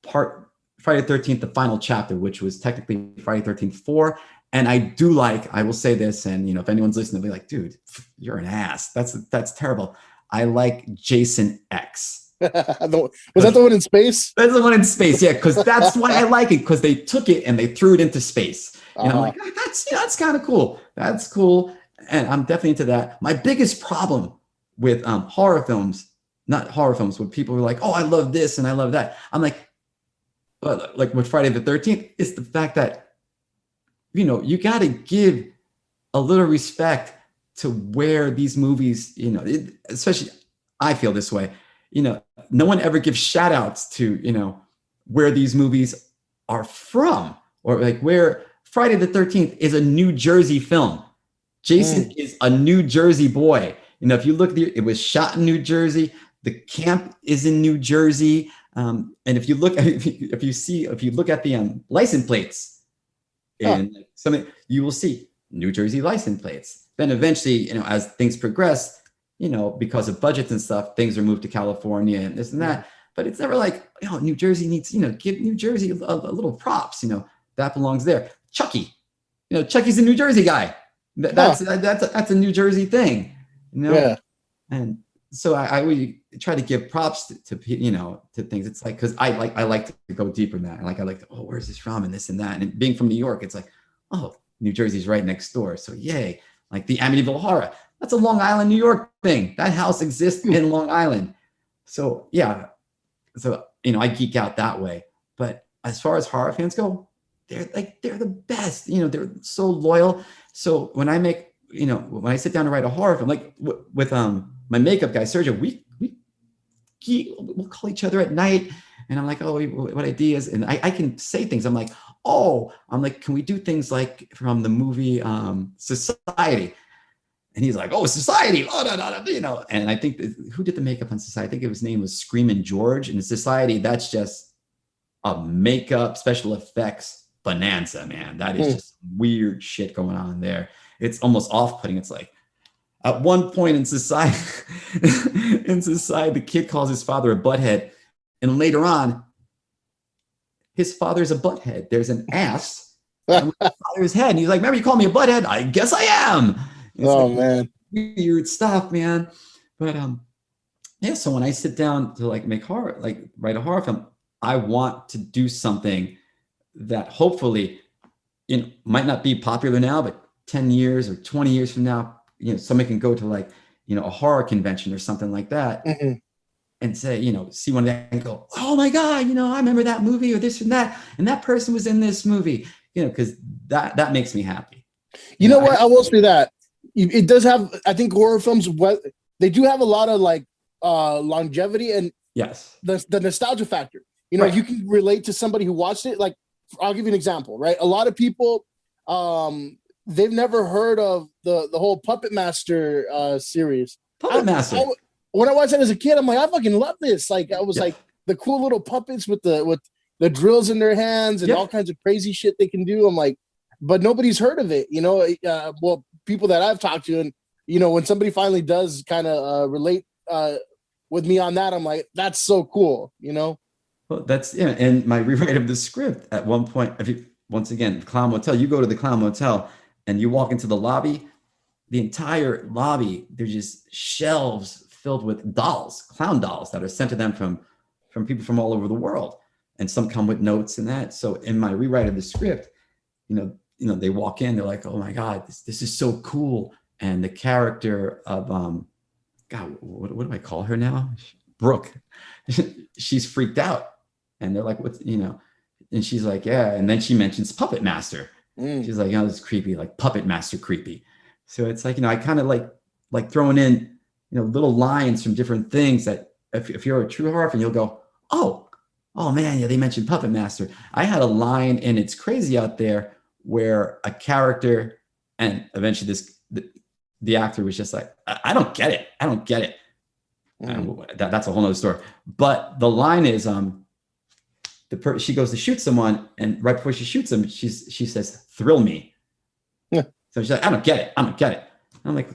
Friday the 13th, the final chapter, which was technically Friday the 13th 4. And I will say this, and if anyone's listening, they'll be like, dude, you're an ass. That's terrible. I like Jason X. Was that the one in space? That's the one in space, yeah, because that's why I like it, because they took it and they threw it into space. And I'm like, that's kind of cool. That's cool. And I'm definitely into that. My biggest problem with horror films, not horror films, when people are like, oh, I love this and I love that. I'm like, like with Friday the 13th, is the fact that, you got to give a little respect to where these movies, especially I feel this way, no one ever gives shout outs to, where these movies are from, or like where Friday the 13th is a New Jersey film. Jason is a New Jersey boy. If you look at it was shot in New Jersey. The camp is in New Jersey. And if you look at the license plates in something, you will see New Jersey license plates. Then eventually, as things progress, because of budgets and stuff, things are moved to California and this and that. But it's never like, New Jersey needs, give New Jersey a little props. That belongs there. Chucky, Chucky's a New Jersey guy. That's a New Jersey thing. Yeah. And so I would try to give props to things. It's like, because I like to go deeper than that. I like to, where's this from and this and that. And being from New York, it's like, New Jersey's right next door. So yay. Like the Amityville Horror. That's a Long Island, New York thing. That house exists in Long Island. So yeah. So, I geek out that way. But as far as horror fans go, they're the best. They're so loyal. So when I make, when I sit down to write a horror film, like with my makeup guy, Sergio, we'll call each other at night, and I'm like, what ideas? And I can say things. I'm like, can we do things like from the movie Society? And he's like, Society, And I think who did the makeup on Society? I think his name was Screamin' George. And Society, that's just a makeup special effects bonanza, man. That is just weird shit going on there. It's almost off-putting. It's like, at one point in Society, the kid calls his father a butthead, and later on, his father's a butthead. There's an ass on his father's head, and he's like, "Remember, you called me a butthead? I guess I am." Man, weird stuff, man. But so when I sit down to write a horror film, I want to do something that hopefully, might not be popular now, but 10 years or 20 years from now, somebody can go to a horror convention or something like that and say, see one of them and go, oh my God, I remember that movie or this and that person was in this movie, because that makes me happy. You know what? I will say that it does have, I think horror films, they do have a lot of longevity and yes, the nostalgia factor. If you can relate to somebody who watched it, like, I'll give you an example, right? A lot of people, they've never heard of the whole Puppet Master series. Puppet Master. When I watched it as a kid, I'm like, I fucking love this. Like, I was like the cool little puppets with the drills in their hands and all kinds of crazy shit they can do. I'm like, but nobody's heard of it. Well, people that I've talked to, and when somebody finally does kind of relate with me on that, I'm like, that's so cool. Well, that's and my rewrite of the script at one point. Once again, Clown Motel, you go to the Clown Motel and you walk into the lobby. The entire lobby, there's just shelves filled with dolls, clown dolls that are sent to them from people from all over the world, and some come with notes and that. So in my rewrite of the script, they walk in, they're like, "Oh my God, this is so cool!" And the character of God, what do I call her now? Brooke. She's freaked out, and they're like, "What's?" And she's like, "Yeah." And then she mentions Puppet Master. She's like, "This is creepy, like Puppet Master creepy." So it's like, I kind of like throwing in, little lines from different things that if you're a true horror fan, you'll go, oh man, yeah, they mentioned Puppet Master. I had a line in It's Crazy Out There where a character, and eventually the actor was just like, I don't get it. I don't get it. That's a whole nother story. But the line is, she goes to shoot someone, and right before she shoots him, she says, "Thrill me." Yeah. So she's like, I don't get it. And I'm like,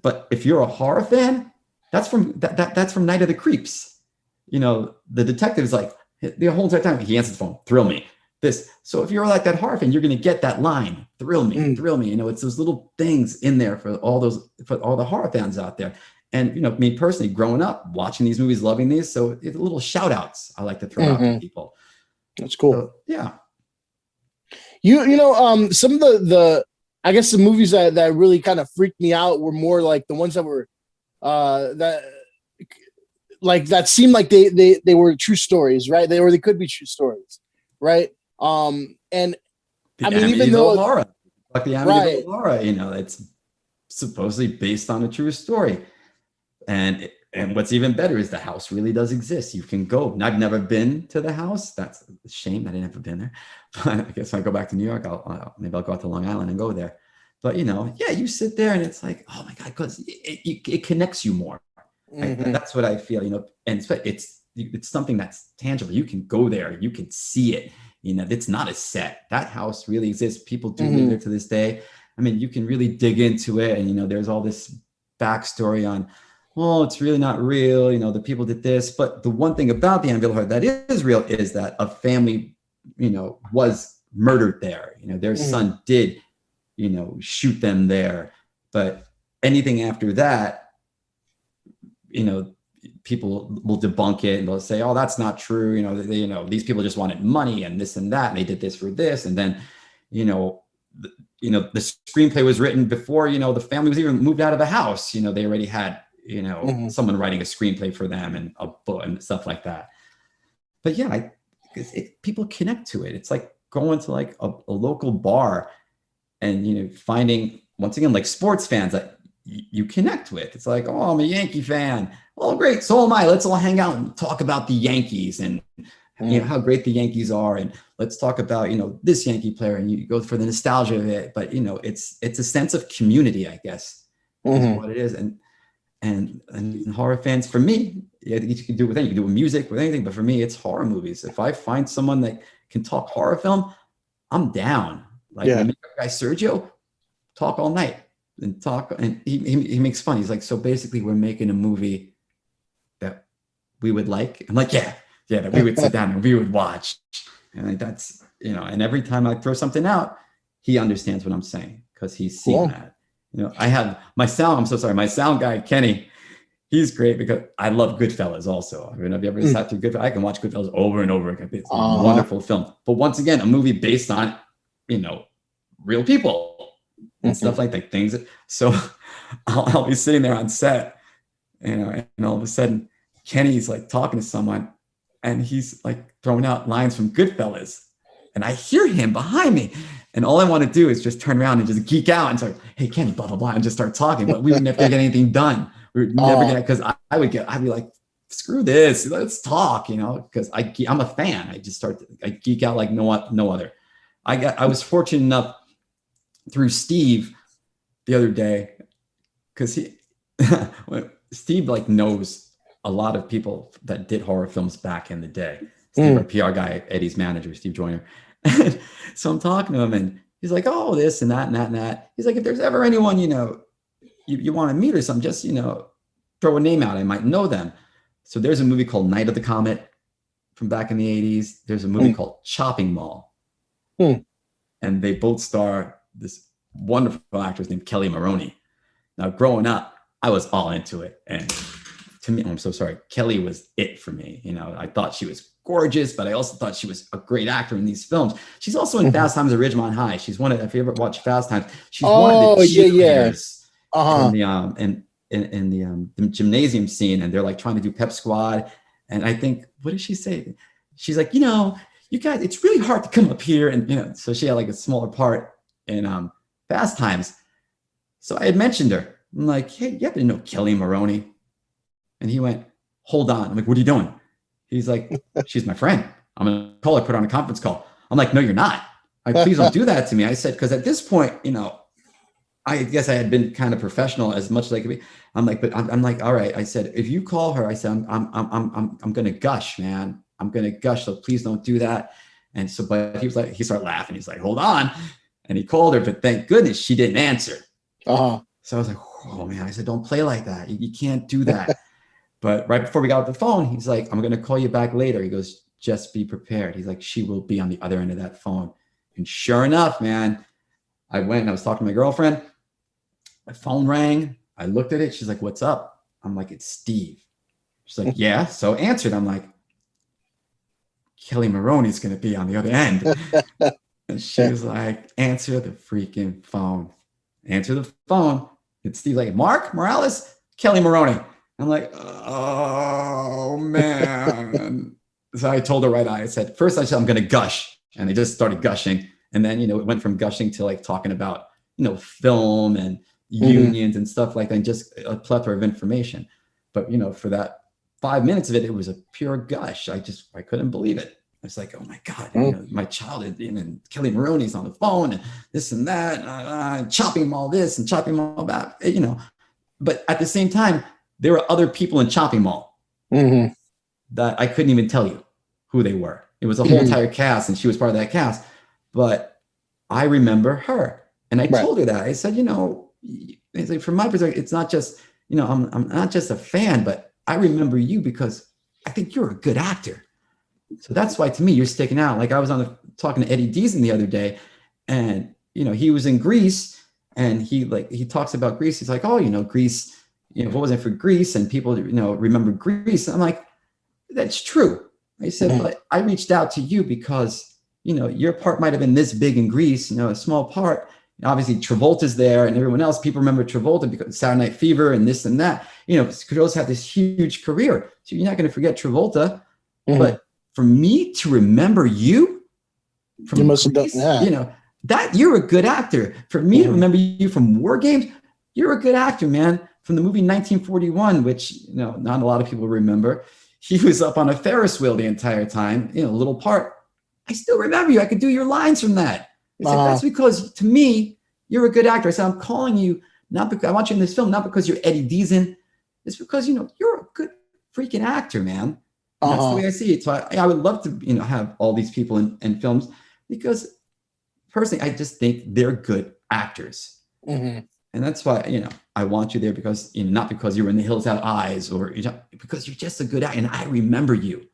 but if you're a horror fan, that's from Night of the Creeps. The detective's like, the whole entire time he answers the phone, "Thrill me." So if you're like that horror fan, you're going to get that line, "Thrill me, thrill me." It's those little things in there for all the horror fans out there. And me personally, growing up, watching these movies, loving these, so it's little shout outs I like to throw out to people. That's cool. So, yeah. Some of the I guess the movies that really kind of freaked me out were more like the ones that were that seemed like they were true stories, right? They could be true stories, right? And I mean, even though horror, like the Amityville horror, it's supposedly based on a true story, and what's even better is the house really does exist. You can go. I've never been to the house. That's a shame that I never been there. But I guess when I go back to New York, maybe I'll go out to Long Island and go there. But you sit there and it's like, oh my God, because it connects you more. That's what I feel. And it's something that's tangible. You can go there. You can see it. It's not a set. That house really exists. People do live there to this day. I mean, you can really dig into it, and there's all this backstory on, well, it's really not real. The people did this. But the one thing about the Amityville horror that is real is that a family, was murdered there. Their son did, shoot them there. But anything after that, people will debunk it and they'll say, oh, that's not true. These people just wanted money and this and that. And they did this for this. And then, the screenplay was written before, the family was even moved out of the house. They already had, someone writing a screenplay for them and a book and stuff like that. But yeah, people connect to it. It's like going to like a local bar and, finding, once again, like sports fans that you connect with. It's like, oh, I'm a Yankee fan. Oh, great. So am I. Let's all hang out and talk about the Yankees and how great the Yankees are. And let's talk about, this Yankee player, and you go for the nostalgia of it. But, it's a sense of community, I guess, is what it is. And horror fans, for me, you can do it with anything. You can do it with music, with anything. But for me, it's horror movies. If I find someone that can talk horror film, I'm down. Like my guy Sergio, talk all night and talk. And he makes fun. He's like, so basically we're making a movie that we would like. I'm like, yeah, that we would sit down and we would watch. And like, that's, and every time I throw something out, he understands what I'm saying because he's seen that. I have my sound. I'm so sorry. My sound guy, Kenny, he's great because I love Goodfellas also. I mean, have you ever sat through Goodfellas? I can watch Goodfellas over and over again. It's a wonderful film. But once again, a movie based on, real people and stuff like that. Things. So I'll be sitting there on set, and all of a sudden Kenny's like talking to someone and he's like throwing out lines from Goodfellas. And I hear him behind me. And all I want to do is just turn around and just geek out and start, hey, Kenny, blah, blah, blah, and just start talking. But we would never get anything done. We would never get it because I'd be like, screw this. Let's talk, because I'm a fan. I geek out like no other. I was fortunate enough through Steve the other day because Steve like knows a lot of people that did horror films back in the day. Steve, our PR guy, Eddie's manager, Steve Joyner. So I'm talking to him and He's like, oh, this and that and that and that. He's like, if there's ever anyone, you want to meet or something, just, throw a name out. I might know them. So there's a movie called Night of the Comet from back in the 80s. There's a movie called Chopping Mall. And they both star this wonderful actress named Kelly Maroney. Now, growing up, I was all into it. And to me, I'm so sorry, Kelly was it for me. I thought she was gorgeous, but I also thought she was a great actor in these films. She's also in Fast Times at Ridgemont High. She's one of, if you ever watch Fast Times, she's one of the cheerleaders in the gymnasium scene, and they're like trying to do pep squad. And I think, what did she say? She's like, you guys, it's really hard to come up here. And, so she had like a smaller part in Fast Times. So I had mentioned her. I'm like, hey, you happen to know Kelly Maroney? And he went, hold on. I'm like, what are you doing? He's like, she's my friend. I'm going to call her, put her on a conference call. I'm like, no, you're not. Please don't do that to me. I said, because at this point, I guess I had been kind of professional as much as I could be. I'm like, but I'm like, all right. I said, if you call her, I said, I'm going to gush, man. I'm going to gush. So please don't do that. And so, but he was like, he started laughing. He's like, hold on. And he called her, but thank goodness she didn't answer. So I was like, oh man, I said, don't play like that. You can't do that. But right before we got off the phone, he's like, I'm going to call you back later. He goes, just be prepared. He's like, she will be on the other end of that phone. And sure enough, man, I went and I was talking to my girlfriend. My phone rang. I looked at it. She's like, what's up? I'm like, it's Steve. She's like, yeah. So answered. I'm like, Kelly Maroney's going to be on the other end. And she was like, answer the freaking phone. Answer the phone. It's Steve, like, Marc Morales, Kelly Maroney. I'm like, oh man. So I told her right on. I said, first I said, I'm going to gush. And I just started gushing. And then, it went from gushing to like talking about, film and unions and stuff like that, and just a plethora of information. But, for that 5 minutes of it, it was a pure gush. I couldn't believe it. I was like, oh my God, my childhood, and Kelly Maroney's on the phone and this and that, chopping them all this and chopping them all that, But at the same time, there were other people in Chopping Mall that I couldn't even tell you who they were. It was a whole entire cast, and she was part of that cast. But I remember her, and I told her that. I said, it's like, from my perspective, it's not just, I'm not just a fan, but I remember you because I think you're a good actor. So that's why, to me, you're sticking out. Like I was talking to Eddie Deason the other day, and he was in Greece, and he talks about Greece. He's like, oh, Greece. If it wasn't for Greece and people, remember Greece. I'm like, that's true. I said, but I reached out to you because, your part might have been this big in Greece, a small part. Obviously, Travolta's there and everyone else. People remember Travolta because Saturday Night Fever and this and that. Girls have this huge career. So you're not going to forget Travolta. But for me to remember you from you must Greece, have done, that you're a good actor. For me to remember you from War Games, you're a good actor, man. From the movie 1941, which not a lot of people remember. He was up on a Ferris wheel the entire time, a little part. I still remember you. I could do your lines from that. I said, that's because, to me, you're a good actor. I said, I'm calling you, not because I want you in this film, not because you're Eddie Deason. It's because, you're a good freaking actor, man. That's the way I see it. So I would love to, have all these people in films, because personally, I just think they're good actors. And that's why, I want you there because, not because you were in The Hills Have Eyes or because you're just a good actor and I remember you.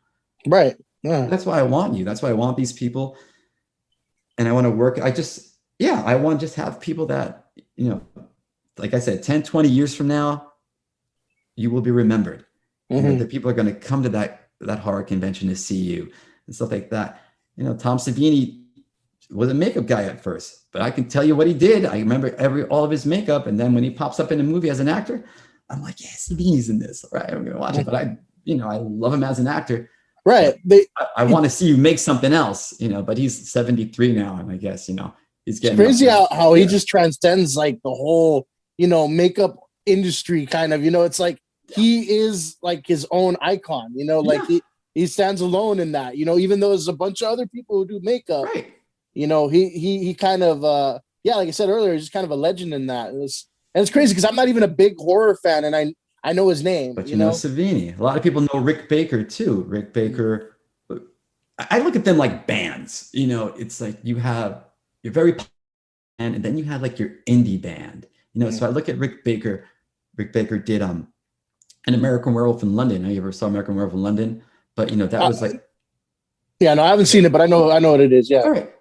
Right. Yeah. That's why I want you. That's why I want these people. And I want to work. I want to just have people that, like I said, 10, 20 years from now, you will be remembered. The people are going to come to that horror convention to see you and stuff like that. Tom Savini was a makeup guy at first, but I can tell you what he did. I remember all of his makeup. And then when he pops up in a movie as an actor, I'm like, yes, Savini's in this. All right, I'm going to watch it. But I love him as an actor. Right. I want to see you make something else, but he's 73 now. And I guess, he's getting crazy how he just transcends like the whole, makeup industry kind of, it's like, he is like his own icon, like he stands alone in that, even though there's a bunch of other people who do makeup, right. He kind of, like I said earlier, he's just kind of a legend in that. And it's crazy because I'm not even a big horror fan, and I know his name. But you know Savini. A lot of people know Rick Baker too. Rick Baker. I look at them like bands. It's like you're very and then you had like your indie band, you know. So I look at Rick Baker. Rick Baker did an American Werewolf in London. Have you ever saw American Werewolf in London? But you know, that was like, yeah, no, I haven't seen it, but I know what it is. Yeah. all right.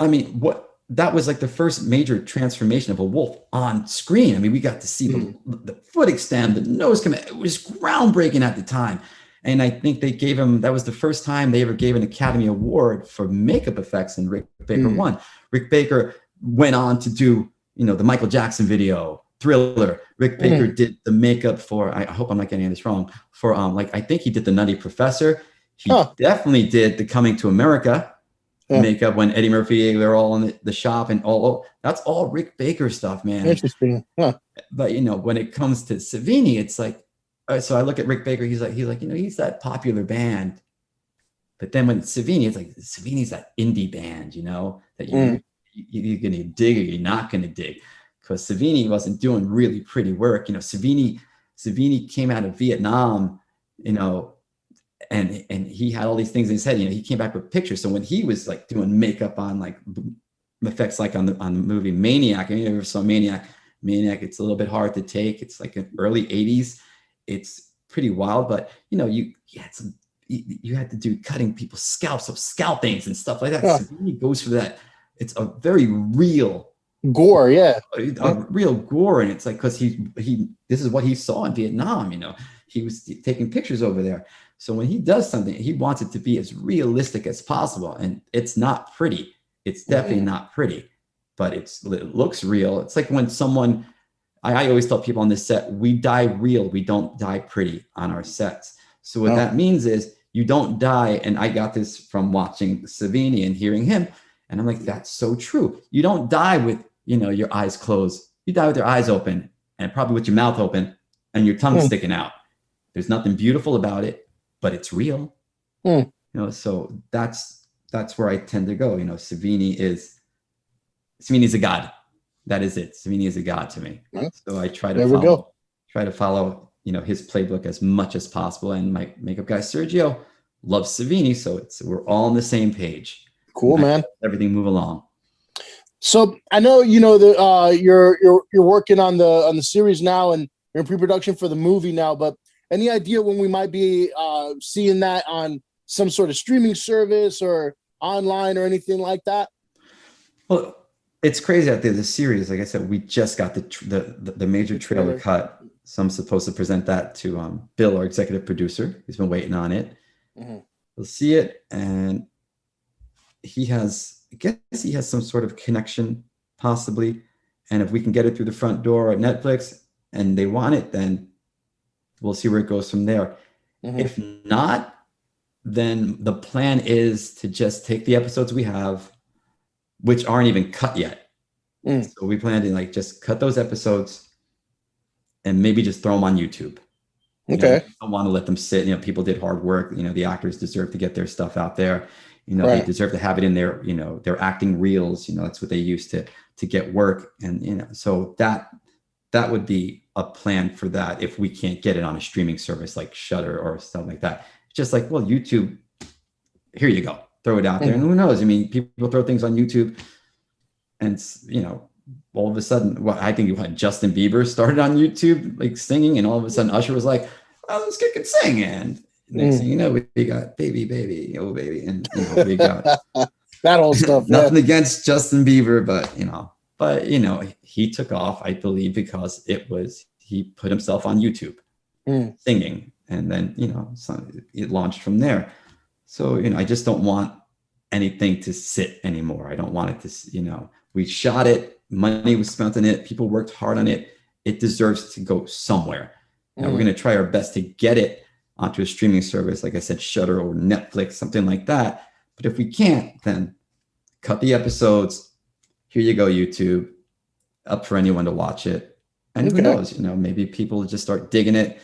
I mean, that was like the first major transformation of a wolf on screen. I mean, we got to see the foot extend, the nose come in. It was groundbreaking at the time. And I think they gave him, that was the first time they ever gave an Academy Award for makeup effects, and Rick Baker won. Rick Baker went on to do, you know, the Michael Jackson video, Thriller. Rick Baker did the makeup for, I hope I'm not getting this wrong, for like, I think he did the Nutty Professor. He definitely did the Coming to America makeup when Eddie Murphy, they're all in the shop, and that's all Rick Baker stuff, man. Interesting. But you know, when it comes to Savini, it's like, so I look at Rick Baker, he's like, you know, he's that popular band. But then when Savini, it's like, Savini's that indie band, you know, that you're going to dig or you're not going to dig. Because Savini wasn't doing really pretty work. You know, Savini came out of Vietnam, you know, and he had all these things in his head. You know, he came back with pictures. So when he was like doing makeup on like effects, like on the movie Maniac, I mean, you ever saw Maniac, it's a little bit hard to take. It's like in early 80s. It's pretty wild, but you know, you had to do cutting people's scalps of scalpings and stuff like that. Savini goes for that. It's a very real gore, a real gore, and it's like, because he this is what he saw in Vietnam. You know, he was taking pictures over there. So when he does something, he wants it to be as realistic as possible, and it's not pretty. It's definitely not pretty, but it looks real. It's like when someone, I always tell people on this set, we die real, we don't die pretty on our sets. So what that means is you don't die, and I got this from watching Savini and hearing him, and I'm like, that's so true. You don't die with, you know, your eyes closed. You die with your eyes open, and probably with your mouth open and your tongue sticking out. There's nothing beautiful about it, but it's real. You know, so that's where I tend to go. You know, Savini's a god. That is it. Savini is a god to me. So I try to follow, you know, his playbook as much as possible. And my makeup guy Sergio loves Savini, so we're all on the same page. Cool, man. Everything move along. So I know, you know, you're working on the series now, and you're in pre-production for the movie now. But any idea when we might be seeing that on some sort of streaming service or online or anything like that? Well, it's crazy out there. The series, like I said, we just got the major trailer cut. So I'm supposed to present that to Bill, our executive producer. He's been waiting on it. We'll see it, and I guess he has some sort of connection, possibly. And if we can get it through the front door at Netflix and they want it, then we'll see where it goes from there. If not, then the plan is to just take the episodes we have, which aren't even cut yet. So we plan to like just cut those episodes and maybe just throw them on YouTube. You know, I don't want to let them sit. You know, people did hard work. You know, the actors deserve to get their stuff out there. You know, they deserve to have it in their, you know, their acting reels. You know, that's what they use to get work. And, you know, so that would be a plan for that if we can't get it on a streaming service like Shudder or something like that. It's just like, well, YouTube, here you go. Throw it out there. And who knows? I mean, people throw things on YouTube and, you know, all of a sudden, I think Justin Bieber started on YouTube, like singing, and all of a sudden Usher was like, oh, let's kick it sing. And next thing you know, we got baby, oh baby. And you know, we got that old stuff. Nothing against Justin Bieber, but you know, he took off, I believe, because he put himself on YouTube singing. And then, you know, it launched from there. So, you know, I just don't want anything to sit anymore. I don't want it to, you know, we shot it, money was spent on it, people worked hard on it. It deserves to go somewhere. And we're going to try our best to get it onto a streaming service, like I said, Shudder or Netflix, something like that. But if we can't, then cut the episodes. Here you go, YouTube, up for anyone to watch it. And who knows, you know, maybe people just start digging it.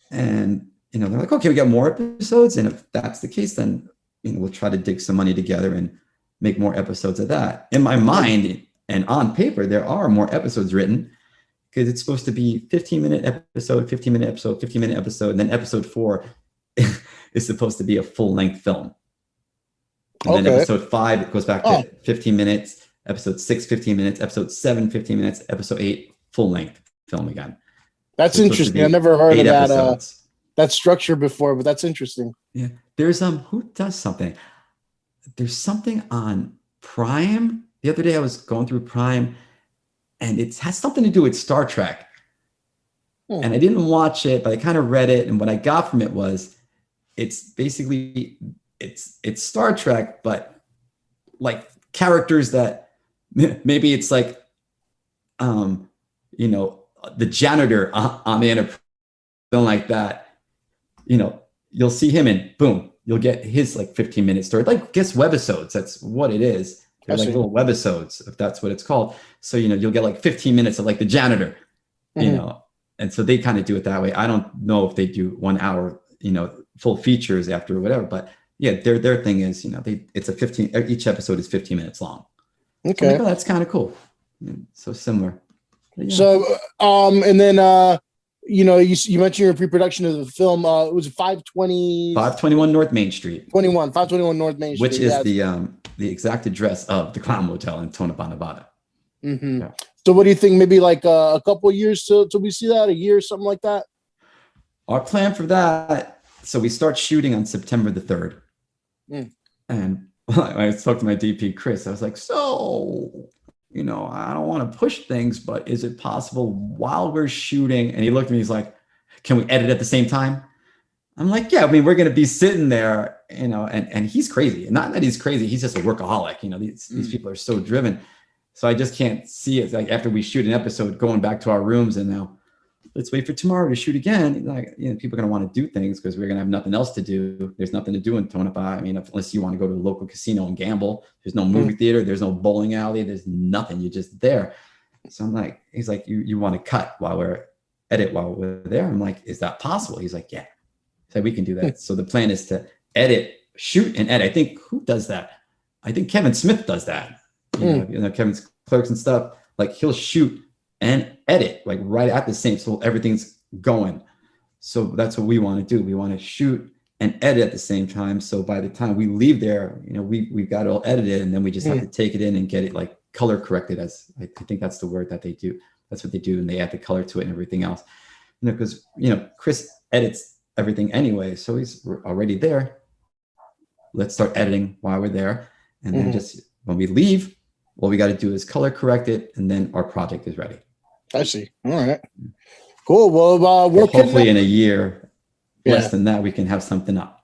And, you know, they're like, okay, we got more episodes. And if that's the case, then, you know, we'll try to dig some money together and make more episodes of that. In my mind and on paper, there are more episodes written, because it's supposed to be 15-minute episode, 15-minute episode, 15-minute episode. And then episode 4 is supposed to be a full-length film. And then episode 5, it goes back to 15 minutes. Episode 6, 15 minutes. Episode 7, 15 minutes. Episode 8, full length film again. That's interesting. I never heard of that that structure before, but that's interesting. Yeah. There's who does something? There's something on Prime. The other day I was going through Prime, and it has something to do with Star Trek. And I didn't watch it, but I kind of read it, and what I got from it was it's basically it's Star Trek, but like characters that maybe it's like you know, the janitor on the Enterprise, something like that. You know, you'll see him and boom, you'll get his like 15-minute story. Like, guess webisodes. That's what it is. They're like little webisodes, if that's what it's called. So, you know, you'll get like 15 minutes of like the janitor, you know, and so they kind of do it that way. I don't know if they do 1 hour, you know, full features after or whatever, but yeah, their thing is, you know, it's a 15, each episode is 15 minutes long. Okay. So like, oh, that's kind of cool. So similar. Yeah. So, and then, you know, you mentioned your pre-production of the film. It was 521 North Main Street. 521 North Main Street. Which is the exact address of the Clown Motel in Tonopah, Nevada. Mm-hmm. Yeah. So what do you think? Maybe like a couple of years till we see that? A year, something like that? Our plan for that, so we start shooting on September the 3rd. And I spoke to my DP, Chris. I was like, so, you know, I don't want to push things, but is it possible while we're shooting? And he looked at me, he's like, can we edit at the same time? I'm like, yeah, I mean, we're going to be sitting there, you know, and he's crazy. Not that he's crazy. He's just a workaholic. You know, these people are so driven. So I just can't see it. Like after we shoot an episode, going back to our rooms and now let's wait for tomorrow to shoot again. Like, you know, people are going to want to do things because we're going to have nothing else to do. There's nothing to do in Tonopah. I mean, unless you want to go to a local casino and gamble, there's no movie theater. There's no bowling alley. There's nothing. You're just there. So I'm like, he's like, you want to cut while we're there? I'm like, is that possible? He's like, yeah. So we can do that. So the plan is to shoot and edit. I think who does that? I think Kevin Smith does that. You know, Kevin's Clerks and stuff. Like he'll shoot and edit like right at the same, so everything's going. So that's what we want to do. We want to shoot and edit at the same time. So by the time we leave there, you know, we've got it all edited, and then we just have to take it in and get it like color corrected. As I think that's the word that they do. That's what they do, and they add the color to it and everything else. You know, because you know Chris edits everything anyway, so he's already there. Let's start editing while we're there, and then just when we leave, what we got to do is color correct it, and then our project is ready. I see. All right. Cool. Well, we're hopefully in a year, less than that, we can have something up.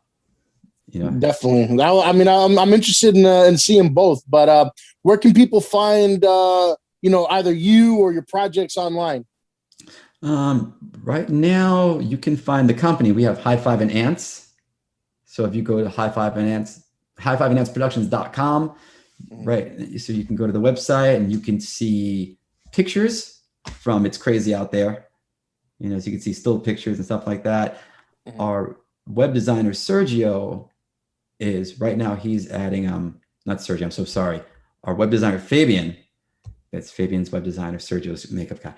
You know, definitely. I mean, I'm interested in seeing both. But where can people find you know, either you or your projects online? Right now, you can find the company. We have High Five and Ants. So if you go to High Five and Ants, highfiveandantsproductions.com, right? So you can go to the website and you can see pictures from It's Crazy Out There. You know, so you can see still pictures and stuff like that. Our web designer, Sergio, is right now he's adding, not Sergio, I'm so sorry. Our web designer, Fabian, that's Fabian's web designer, Sergio's makeup guy.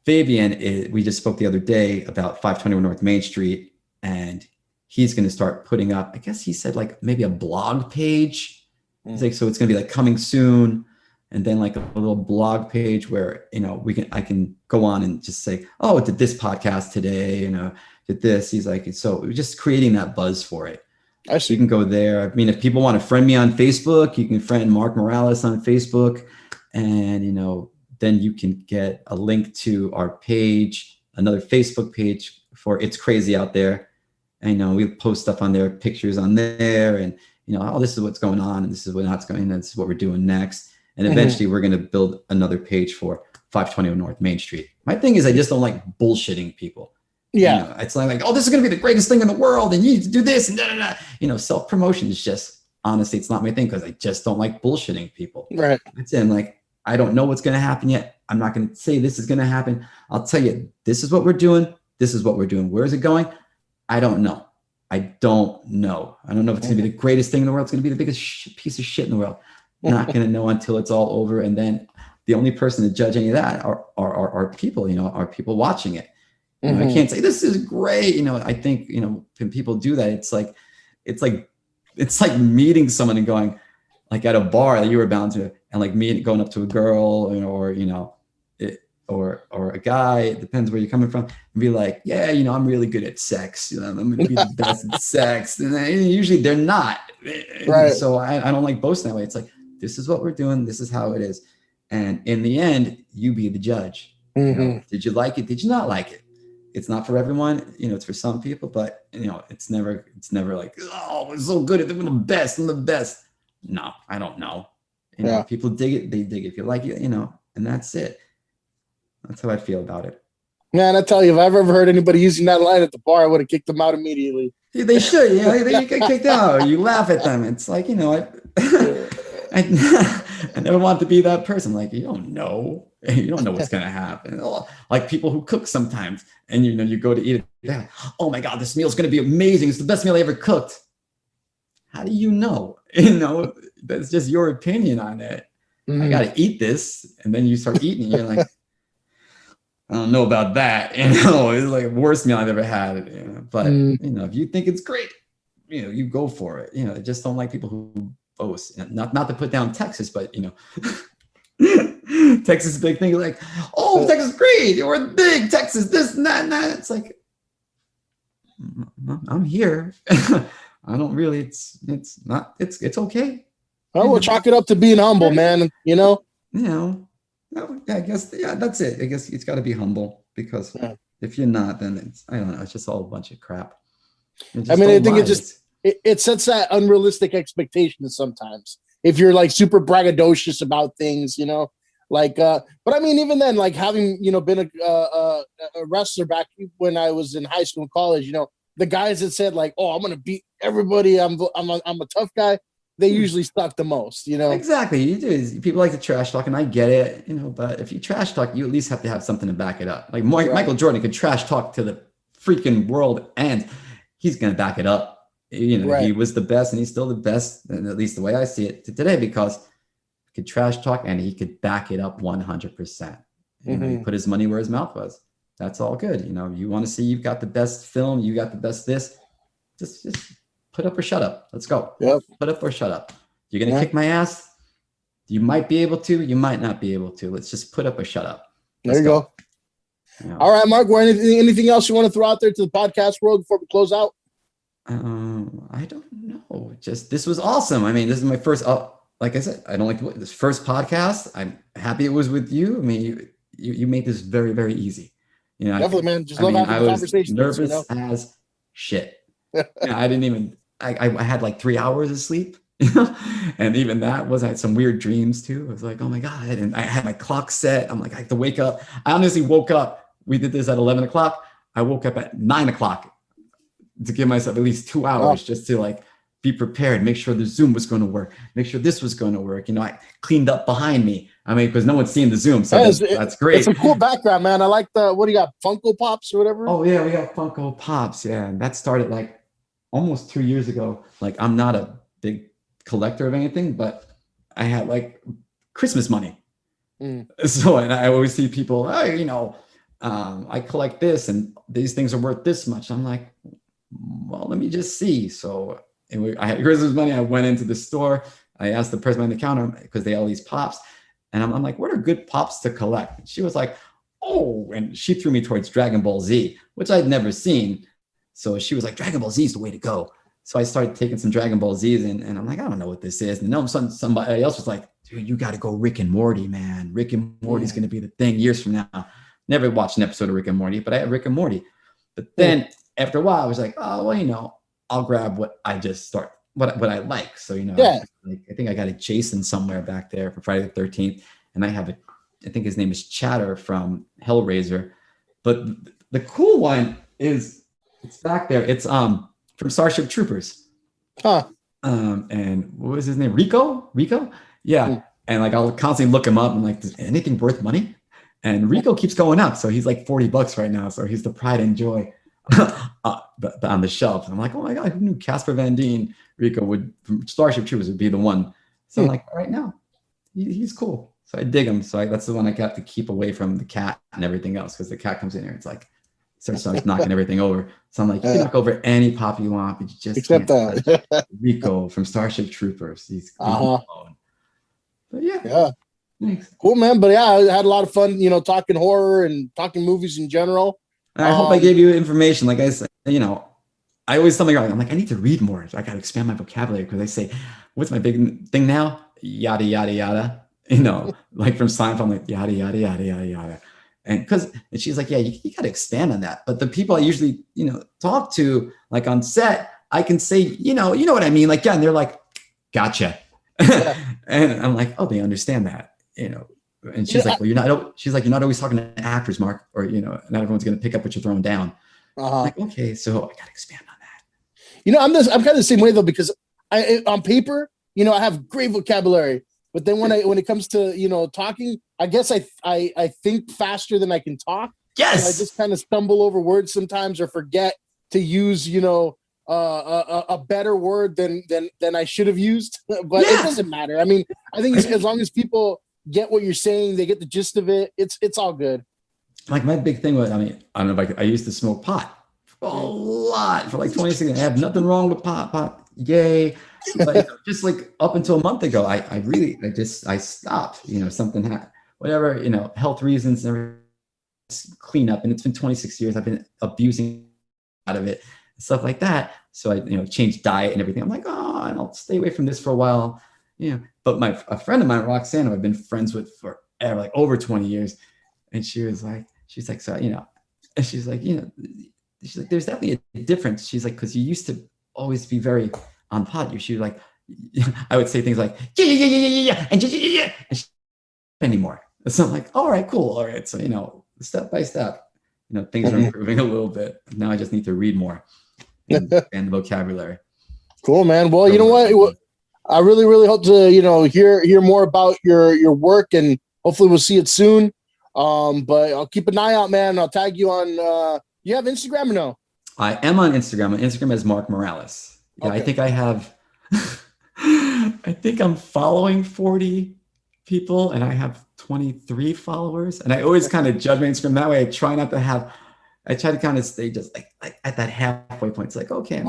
Fabian, we just spoke the other day about 521 North Main Street, and he's going to start putting up, I guess he said like maybe a blog page. He's like, so it's going to be like coming soon. And then like a little blog page where, you know, I can go on and just say, oh, did this podcast today, you know, did this. He's like, so we're just creating that buzz for it. So you can go there. I mean, if people want to friend me on Facebook, you can friend Marc Morales on Facebook, and, you know, then you can get a link to our page, another Facebook page for It's Crazy Out There. And, you know, we post stuff on there, pictures on there, and, you know, oh, this is what's going on, and this is what's going on, this is what we're doing next. And eventually we're going to build another page for 521 North Main Street. My thing is I just don't like bullshitting people. Yeah. You know, it's like, oh, this is going to be the greatest thing in the world, and you need to do this, and da-da-da. You know, self-promotion is just, honestly, it's not my thing, because I just don't like bullshitting people. Right. That's it. I'm like, I don't know what's going to happen yet. I'm not going to say this is going to happen. I'll tell you, this is what we're doing. This is what we're doing. Where is it going? I don't know. I don't know if it's going to be the greatest thing in the world. It's going to be the biggest piece of shit in the world. Not going to know until it's all over. And then the only person to judge any of that are people, you know, are people watching it. You know, I can't say this is great. You know, I think, you know, when people do that, it's like meeting someone and going, like at a bar that you were bound to, and like me going up to a girl, or or a guy, it depends where you're coming from, and be like, yeah, I'm really good at sex. I'm going to be the best at sex. And usually they're not. Right. So I don't like boasting that way. It's like, this is what we're doing. This is how it is. And in the end, you be the judge. Did you like it? Did you not like it? It's not for everyone. It's for some people, but it's never like, oh, we're so good at it. We're the best. I'm the best. No, I don't know. People dig it. They dig it. If you like it, and that's it. That's how I feel about it. Man, I tell you, if I've ever heard anybody using that line at the bar, I would have kicked them out immediately. They should, they get kicked out. You laugh at them. It's like, I never want to be that person. Like, you don't know what's gonna happen. Like people who cook sometimes, and you go to eat it. Like, oh my God, this meal's gonna be amazing. It's the best meal I ever cooked. How do you know? That's just your opinion on it. I gotta eat this, and then you start eating, and you're like, I don't know about that. It's like the worst meal I've ever had. But if you think it's great, you go for it. I just don't like people who boast. Not to put down Texas, but Texas is a big thing. Like, oh, Texas is great. We're big Texas. This and that and that. It's like, I'm here. I don't really. It's not. It's okay. Oh, we'll chalk it up to being humble, man. I guess, that's it. I guess it's got to be humble, because if you're not, then I don't know. It's just all a bunch of crap. I mean, I think it sets that unrealistic expectation sometimes. If you're like super braggadocious about things, but I mean, even then, like having, been a wrestler back when I was in high school and college, the guys that said like, oh, I'm going to beat everybody. I'm a tough guy. They usually suck the most, Exactly. You do. People like to trash talk, and I get it, but if you trash talk, you at least have to have something to back it up. Like Michael Jordan could trash talk to the freaking world, and he's going to back it up. He was the best, and he's still the best, and at least the way I see it today, because he could trash talk and he could back it up 100%. He put his money where his mouth was. That's all good. You want to see you've got the best film, you got the best this, just put up or shut up. Let's go. Yep. Put up or shut up. You're going to kick my ass? You might be able to. You might not be able to. Let's just put up or shut up. There you go. All right, Mark. Anything else you want to throw out there to the podcast world before we close out? I don't know. Just this was awesome. I mean, this is my first. Like I said, I don't like this first podcast. I'm happy it was with you. I mean, you made this very, very easy. Definitely, man. Just love having the conversation. I was nervous as shit. I didn't even. I had like 3 hours of sleep, and even that I had some weird dreams too. I was like, oh my God. And I had my clock set. I'm like, I have to wake up. I honestly woke up. We did this at 11 o'clock. I woke up at 9 o'clock to give myself at least 2 hours just to like be prepared, make sure the Zoom was going to work, make sure this was going to work. I cleaned up behind me. I mean, because no one's seeing the Zoom. So that's great. It's a cool background, man. I like what do you got? Funko Pops or whatever? Oh yeah. We got Funko Pops. Yeah. And that started like almost 2 years ago. Like, I'm not a big collector of anything, but I had like Christmas money. So, and I always see people, I collect this and these things are worth this much. I'm like, well, let me just see. So I had Christmas money. I went into the store. I asked the person behind the counter, because they had all these pops. And I'm like, what are good pops to collect? And she was like, oh, and she threw me towards Dragon Ball Z, which I'd never seen. So she was like, Dragon Ball Z is the way to go. So I started taking some Dragon Ball Z's, and I'm like, I don't know what this is. And then somebody else was like, dude, you got to go Rick and Morty, man. Rick and Morty's going to be the thing years from now. Never watched an episode of Rick and Morty, but I had Rick and Morty. But then after a while, I was like, oh, well, I'll grab what I just start, what I like. So, I think I got a Jason somewhere back there for Friday the 13th. And I have I think his name is Chatter from Hellraiser. But the cool one is, it's back there. It's from Starship Troopers. And what was his name? Rico? Yeah. And like, I'll constantly look him up and like, is anything worth money? And Rico keeps going up. So he's like $40 right now. So he's the pride and joy on the shelf. And I'm like, oh my God, who knew Casper Van Dien, Rico from Starship Troopers would be the one. So I'm like, right now, he's cool. So I dig him. So that's the one I got to keep away from the cat and everything else. Because the cat comes in here, it's like, starts knocking everything over. So I'm like, you can knock over any pop you want, but you just except Rico from Starship Troopers. He's but But yeah. Yeah. Thanks. Cool, man. But yeah, I had a lot of fun, talking horror and talking movies in general. I hope I gave you information. Like I said, I always tell my girl, I'm like, I need to read more. I got to expand my vocabulary because they say, what's my big thing now? Yada, yada, yada. Like from Seinfeld, I'm like, yada, yada, yada, yada, yada. And she's like, yeah, you got to expand on that. But the people I usually, talk to, like on set, I can say, you know what I mean? Like, yeah, and they're like, gotcha. Yeah. And I'm like, oh, they understand that, And she's like, well, you're not always talking to actors, Mark, or, not everyone's going to pick up what you're throwing down. Like, okay, so I got to expand on that. I'm kind of the same way though, because on paper, I have great vocabulary, but then when it comes to, talking, I guess I think faster than I can talk. Yes. So I just kind of stumble over words sometimes or forget to use, a better word than I should have used, but It doesn't matter. I mean, I think as long as people get what you're saying, they get the gist of it. It's all good. Like my big thing was, I don't know if I used to smoke pot a lot for like 26. I have nothing wrong with pot, yay. But just like up until a month ago, I stopped, something happened, whatever, health reasons and everything, clean up. And it's been 26 years. I've been abusing out of it, stuff like that. So I, changed diet and everything. I'm like, oh, and I'll stay away from this for a while. But a friend of mine, Roxanne, who I've been friends with forever, like over 20 years. And she's like, so, and she's like, there's definitely a difference. She's like, because you used to always be very on pot. She was like, I would say things like, yeah, and yeah, and she, anymore. So I'm like, all right, cool. All right. So, step by step, things are improving a little bit. Now I just need to read more and the vocabulary. Cool, man. Well, you know what? I really, really hope to, hear more about your work, and hopefully we'll see it soon. But I'll keep an eye out, man. I'll tag you on, you have Instagram or no? I am on Instagram. My Instagram is Marc Morales. Yeah, okay. I think I have, I think I'm following 40 people and I have 23 followers. And I always kind of judge my Instagram that way. I try to kind of stay just like at that halfway point. It's like, okay,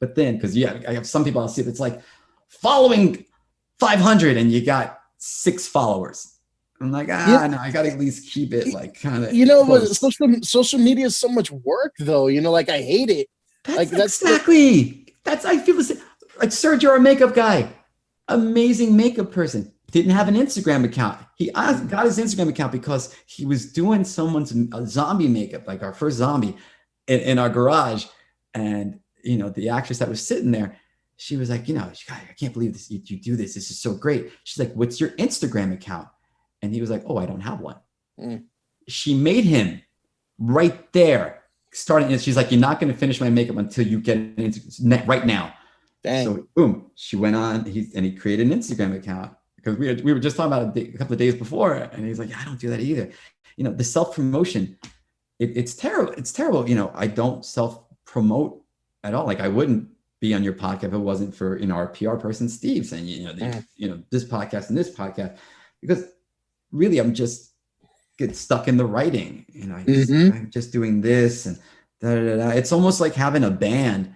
but then, because I have some people I'll see that's like following 500 and you got 6 followers. I'm like, no, I got to at least keep it like kind of. Social media is so much work though. Like I hate it. That's exactly. I feel the same. Like Sergio, our makeup guy, amazing makeup person, didn't have an Instagram account. He got his Instagram account because he was doing someone's zombie makeup, like our first zombie, in our garage. And the actress that was sitting there, she was like, I can't believe this. You do this. This is so great. She's like, what's your Instagram account? And he was like, oh, I don't have one. She made him right there. She's like, you're not going to finish my makeup until you get it right now. Dang. So boom, she went on, he created an Instagram account because we were just talking about it a couple of days before. And he's like, yeah, I don't do that either. The self-promotion, it's terrible. It's terrible. I don't self-promote at all. Like I wouldn't be on your podcast if it wasn't for, our PR person, Steve, saying, this podcast and this podcast, because really, I'm just get stuck in the writing. I'm just doing this and da, da, da. It's almost like having a band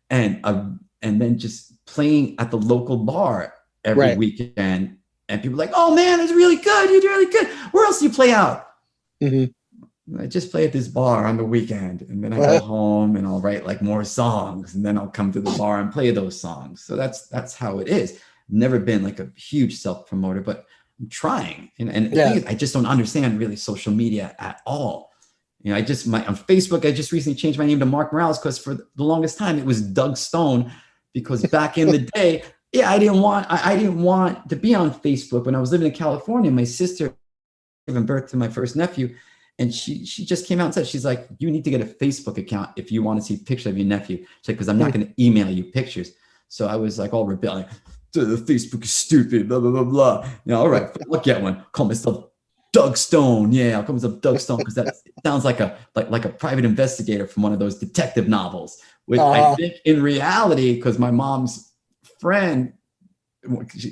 and then just playing at the local bar every weekend. And people are like, oh man, it's really good. You're really good. Where else do you play out? I just play at this bar on the weekend. And then I go home and I'll write like more songs. And then I'll come to the bar and play those songs. So that's how it is. I've never been like a huge self-promoter, but I'm trying. And the thing is, I just don't understand really social media at all. On Facebook, I just recently changed my name to Marc Morales because for the longest time it was Doug Stone, because back in the day, I didn't want to be on Facebook. When I was living in California, my sister gave birth to my first nephew, and she just came out and said, she's like, you need to get a Facebook account if you want to see pictures of your nephew. She's like, because I'm not going to email you pictures. So I was like all rebelling. The Facebook is stupid, blah, blah, blah, blah. All right, I'll get one. Call myself Doug Stone. Yeah, I'll call myself Doug Stone because that sounds like a private investigator from one of those detective novels. Which I think in reality, because my mom's friend,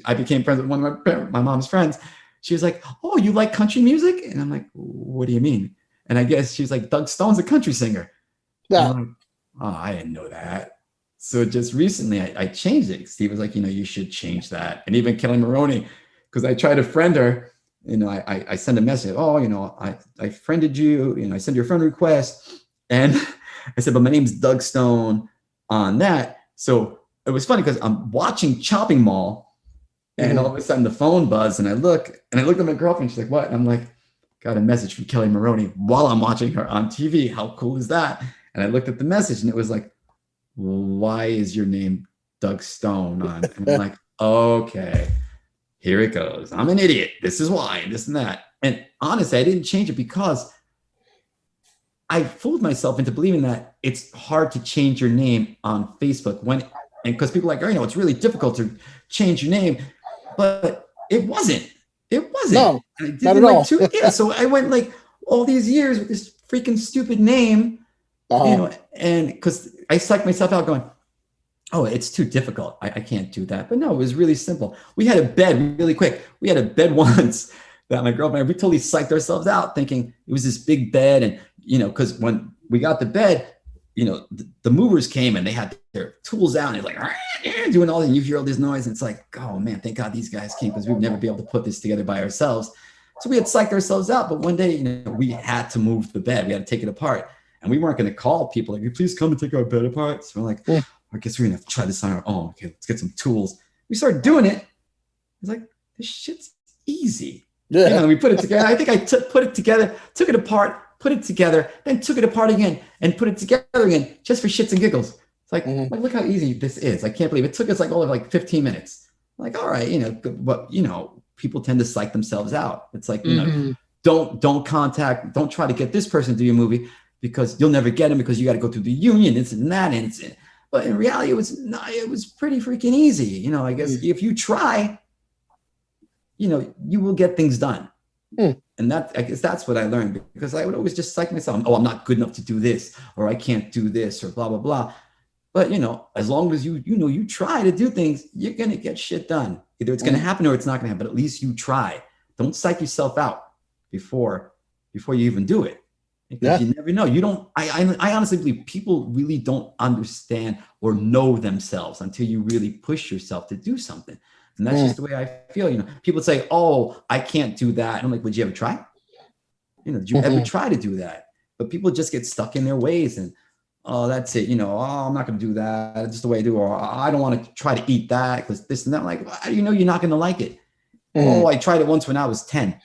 I became friends with one of my mom's friends. She was like, oh, you like country music? And I'm like, what do you mean? And I guess she was like, Doug Stone's a country singer. Yeah. Like, oh, I didn't know that. So just recently I changed it. Steve was like, you should change that. And even Kelly Maroney, because I tried to friend her, I send a message, I friended you, I send your friend request. And I said, but my name's Doug Stone on that. So it was funny because I'm watching Chopping Mall and all of a sudden the phone buzzed and I looked at my girlfriend. She's like, what? And I'm like, got a message from Kelly Maroney while I'm watching her on TV. How cool is that? And I looked at the message and it was like, why is your name Doug Stone on? And I'm like, okay, here it goes. I'm an idiot. This is why, this and that. And honestly, I didn't change it because I fooled myself into believing that it's hard to change your name on Facebook and because people are like, it's really difficult to change your name, but it wasn't. It wasn't. No, not at all. So I went like all these years with this freaking stupid name, and because I psyched myself out going, oh, it's too difficult. I can't do that. But no, it was really simple. We had a bed really quick. We had a bed once that my girlfriend, we totally psyched ourselves out thinking it was this big bed. And, because when we got the bed, the movers came and they had their tools out and they're like doing all that. And you hear all this noise. And it's like, oh man, thank God these guys came because we'd never be able to put this together by ourselves. So we had psyched ourselves out. But one day, we had to move the bed. We had to take it apart. And we weren't going to call people like, please come and take our bed apart. So we're like, I guess we're going to have to try this on our own. Okay, let's get some tools. We started doing it. It's like, this shit's easy. Yeah. We put it together. I think I put it together, took it apart, put it together, then took it apart again and put it together again just for shits and giggles. It's like, look how easy this is. I can't believe it took us all of 15 minutes. Like, all right, but people tend to psych themselves out. It's like, don't try to get this person to do your movie because you'll never get them because you got to go through the union, it's and that, and but in reality, it was pretty freaking easy. I guess if you try, you will get things done. And I guess that's what I learned because I would always just psych myself. Oh, I'm not good enough to do this, or I can't do this, or blah, blah, blah. But, as long as you try to do things, you're going to get shit done. Either it's going to happen or it's not going to happen, but at least you try. Don't psych yourself out before you even do it. Because you never know. I honestly believe people really don't understand or know themselves until you really push yourself to do something. And that's just the way I feel. People say, oh, I can't do that. And I'm like, would you ever try? Did you ever try to do that? But people just get stuck in their ways and, oh, that's it. Oh, I'm not going to do that. It's just the way I do. Or I don't want to try to eat that because this and that. I'm like, how do you know you're not going to like it? Oh, I tried it once when I was 10.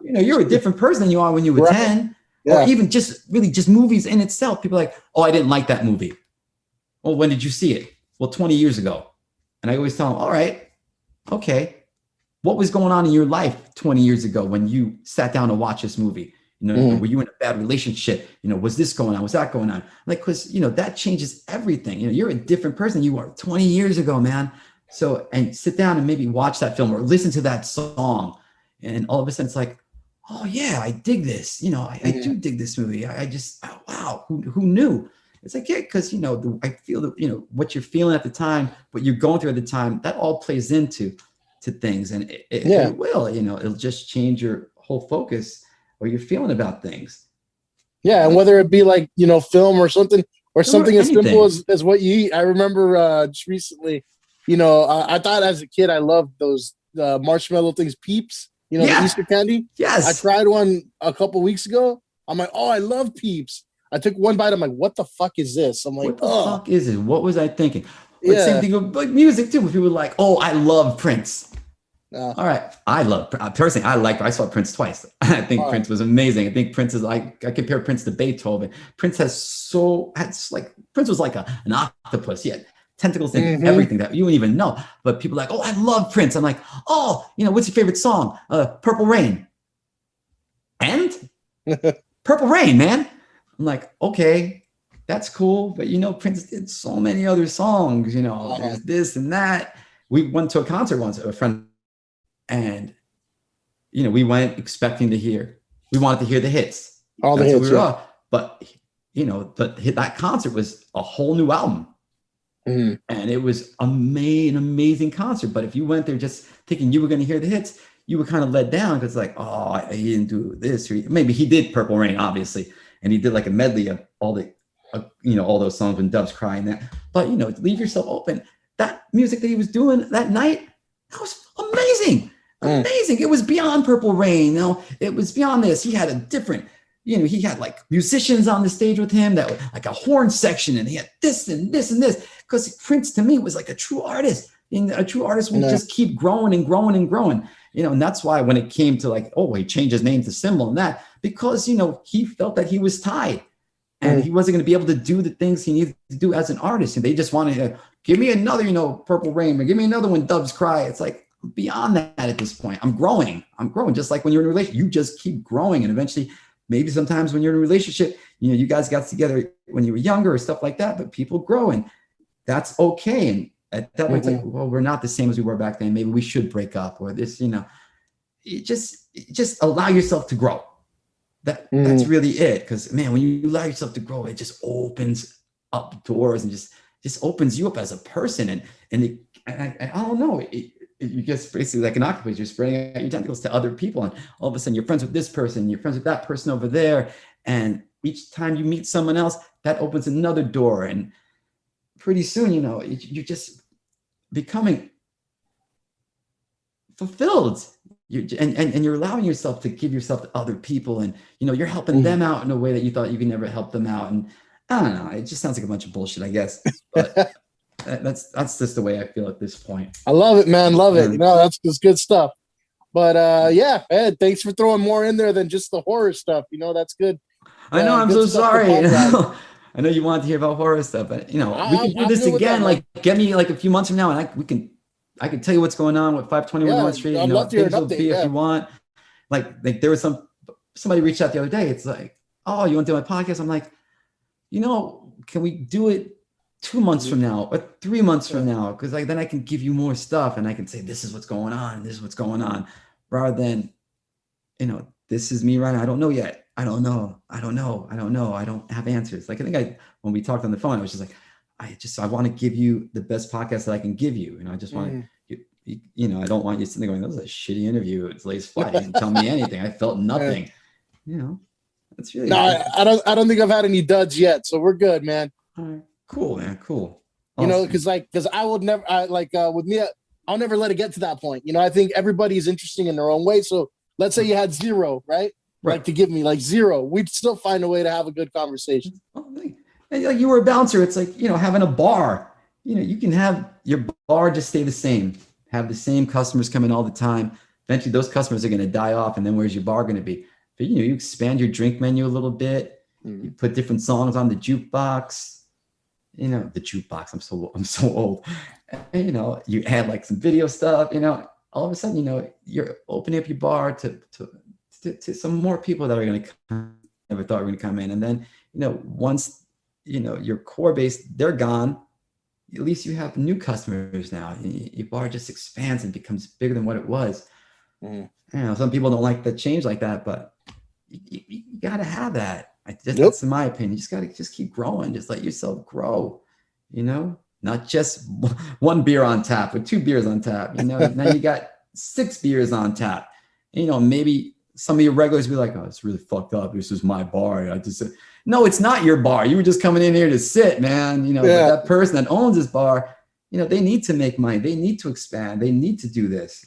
You're a different person than you are when you were 10. Yeah. Or even just movies in itself. People are like, oh, I didn't like that movie. Well, when did you see it? Well, 20 years ago. And I always tell them, all right, okay. What was going on in your life 20 years ago when you sat down to watch this movie? Were you in a bad relationship? Was this going on? Was that going on? Like, because, that changes everything. You're a different person than you were 20 years ago, man. So, and sit down and maybe watch that film or listen to that song. And all of a sudden it's like, oh yeah, I dig this. I do dig this movie. I just, oh, wow, who knew? It's like, yeah, because, I feel that, what you're feeling at the time, what you're going through at the time, that all plays into things. And it will, it'll just change your whole focus or you're feeling about things. Yeah. And whether it be like, film or something as simple as what you eat. I remember just recently, I thought as a kid, I loved those marshmallow things, Peeps. The Easter candy? Yes. I tried one a couple weeks ago. I'm like, oh, I love Peeps. I took one bite. I'm like, what the fuck is this? I'm like, what the fuck is it? What was I thinking? But same thing with like music too. People were like, oh, I love Prince. All right. Personally, I saw Prince twice. I think Prince was amazing. I think Prince is I compare Prince to Beethoven. Prince Prince was like an octopus. He had tentacles and everything that you wouldn't even know. But people are like, oh, I love Prince. I'm like, oh, what's your favorite song? Purple Rain. And Purple Rain, man. I'm like, okay, that's cool. But Prince did so many other songs, there's this and that. We went to a concert once, a friend, and we went expecting we wanted to hear the hits. All the hits. But that concert was a whole new album. And it was an amazing concert. But if you went there just thinking you were going to hear the hits, you were kind of let down because like, oh, he didn't do this. Or maybe he did Purple Rain, obviously. And he did like a medley of all the all those songs when doves cry and that. But leave yourself open. That music that he was doing that night, that was amazing. Amazing. It was beyond Purple Rain. It was beyond this. He had a different, he had like musicians on the stage with him that were like a horn section, and he had this and this and this. Because Prince to me was like a true artist. And a true artist will just keep growing and growing and growing. And that's why when it came to like, he changed his name to Symbol and that, because he felt that he was tied. And he wasn't going to be able to do the things he needed to do as an artist. And they just wanted to give me another, Purple Rain, or give me another When Doves Cry. It's like, beyond that at this point. I'm growing. Just like when you're in a relationship, you just keep growing. And eventually, maybe sometimes when you're in a relationship, you guys got together when you were younger or stuff like that, but people grow, and that's okay. And at that point, it's like, well, we're not the same as we were back then. Maybe we should break up, or this, just allow yourself to grow. That's really it. Because man, when you allow yourself to grow, it just opens up doors and just opens you up as a person. And I don't know. You just basically like an octopus, you're spreading out your tentacles to other people, and all of a sudden you're friends with this person, you're friends with that person over there, and each time you meet someone else, that opens another door, and pretty soon, you're just becoming fulfilled. And you're allowing yourself to give yourself to other people, and you're helping them out in a way that you thought you could never help them out. And I don't know, it just sounds like a bunch of bullshit, I guess, but that's just the way I feel at this point. I love it, man. Love it. That's good stuff. But Ed, thanks for throwing more in there than just the horror stuff. That's good. I know. I'm so sorry. I know you wanted to hear about horror stuff, but we can do this again. Like, get me like a few months from now, and I can tell you what's going on with 521 North Street. I'd love to hear an update, if you want. Like there was somebody reached out the other day. It's like, oh, you want to do my podcast? I'm like, can we do it 2 months from now or 3 months from now? Because then I can give you more stuff, and I can say, this is what's going on, and this is what's going on, rather than, this is me right now. I don't know yet. I don't know. I don't have answers. Like, I think when we talked on the phone, I was just like, I want to give you the best podcast that I can give you. I just want to, I don't want you sitting there going, that was a shitty interview. It's Lay's flight. He didn't tell me anything. I felt nothing. That's really I don't think I've had any duds yet, so we're good, man. All right. Cool, man. Cool. Awesome. Because I would never, with me, I'll never let it get to that point. I think everybody's interesting in their own way. So let's say you had 0, right? Like, to give me like 0, we'd still find a way to have a good conversation. And like you were a bouncer, it's like, having a bar, you can have your bar just stay the same, have the same customers come in all the time. Eventually those customers are going to die off, and then where's your bar going to be? But you expand your drink menu a little bit. You put different songs on the jukebox. The jukebox. I'm so old. And, you add like some video stuff. All of a sudden, you're opening up your bar to some more people that are going to come. Never thought were going to come in. And then, once your core base, they're gone. At least you have new customers now. Your bar just expands and becomes bigger than what it was. Some people don't like the change like that, but you got to have that. That's in my opinion. You just got to keep growing. Just let yourself grow, not just one beer on tap or 2 beers on tap. Now you got 6 beers on tap. Maybe some of your regulars be like, oh, it's really fucked up. This is my bar. No, it's not your bar. You were just coming in here to sit, man. But that person that owns this bar, they need to make money. They need to expand. They need to do this.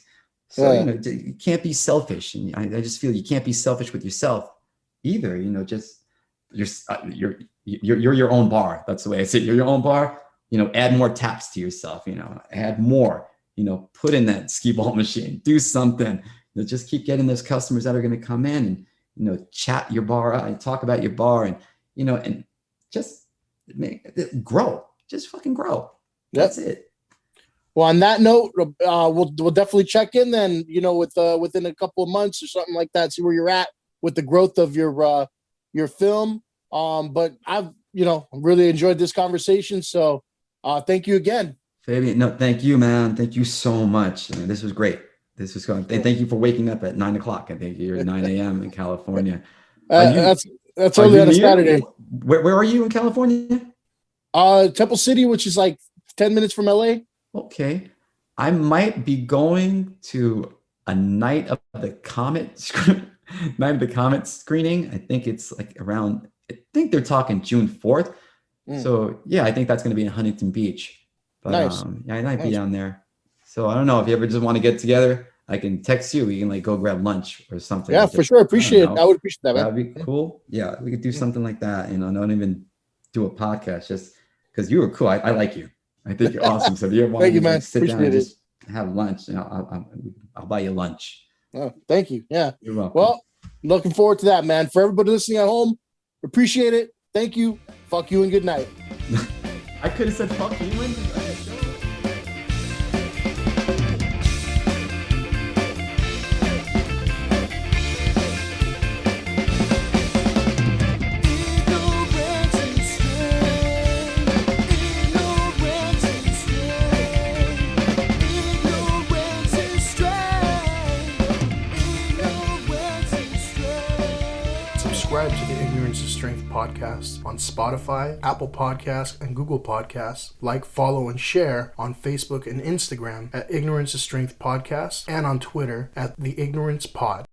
So, you can't be selfish. And I just feel you can't be selfish with yourself either. Just you're your own bar. That's the way I say it. You're your own bar. Add more taps to yourself. Add more. Put in that skee ball machine. Do something. Just keep getting those customers that are going to come in and chat your bar out and talk about your bar, and and just grow. Just fucking grow. That's it. Well, on that note, we'll definitely check in then. Within a couple of months or something like that. See where you're at with the growth of your film. But I've really enjoyed this conversation. So thank you again. Fabian, no, thank you, man. Thank you so much. This was great. This was going. Thank you for waking up at 9 o'clock. I think you're 9 a.m. in California. That's only on a Saturday. Where are you in California? Temple City, which is like 10 minutes from LA. Okay. I might be going to a Night of the Comet screening. I think it's like around, I think they're talking June 4th. So yeah, I think that's going to be in Huntington Beach. But Nice. Yeah, I might be down there. So I don't know if you ever just want to get together. I can text you. We can like go grab lunch or something. Yeah, Just, for sure. Appreciate it. I would appreciate that, man. That'd be cool. Yeah, we could do something like that. You know, don't even do a podcast just because you were cool. I like you. I think you're awesome. So if you ever want to like, sit down and just have lunch, you know, I'll buy you lunch. Oh, thank you. Yeah. You're welcome. Well, looking forward to that, man. For everybody listening at home, appreciate it. Thank you. Fuck you and good night. I could have said fuck you and Subscribe to the Ignorance is Strength podcast on Spotify, Apple Podcasts, and Google Podcasts. Like, follow, and share on Facebook and Instagram at Ignorance is Strength Podcast and on Twitter at The Ignorance Pod.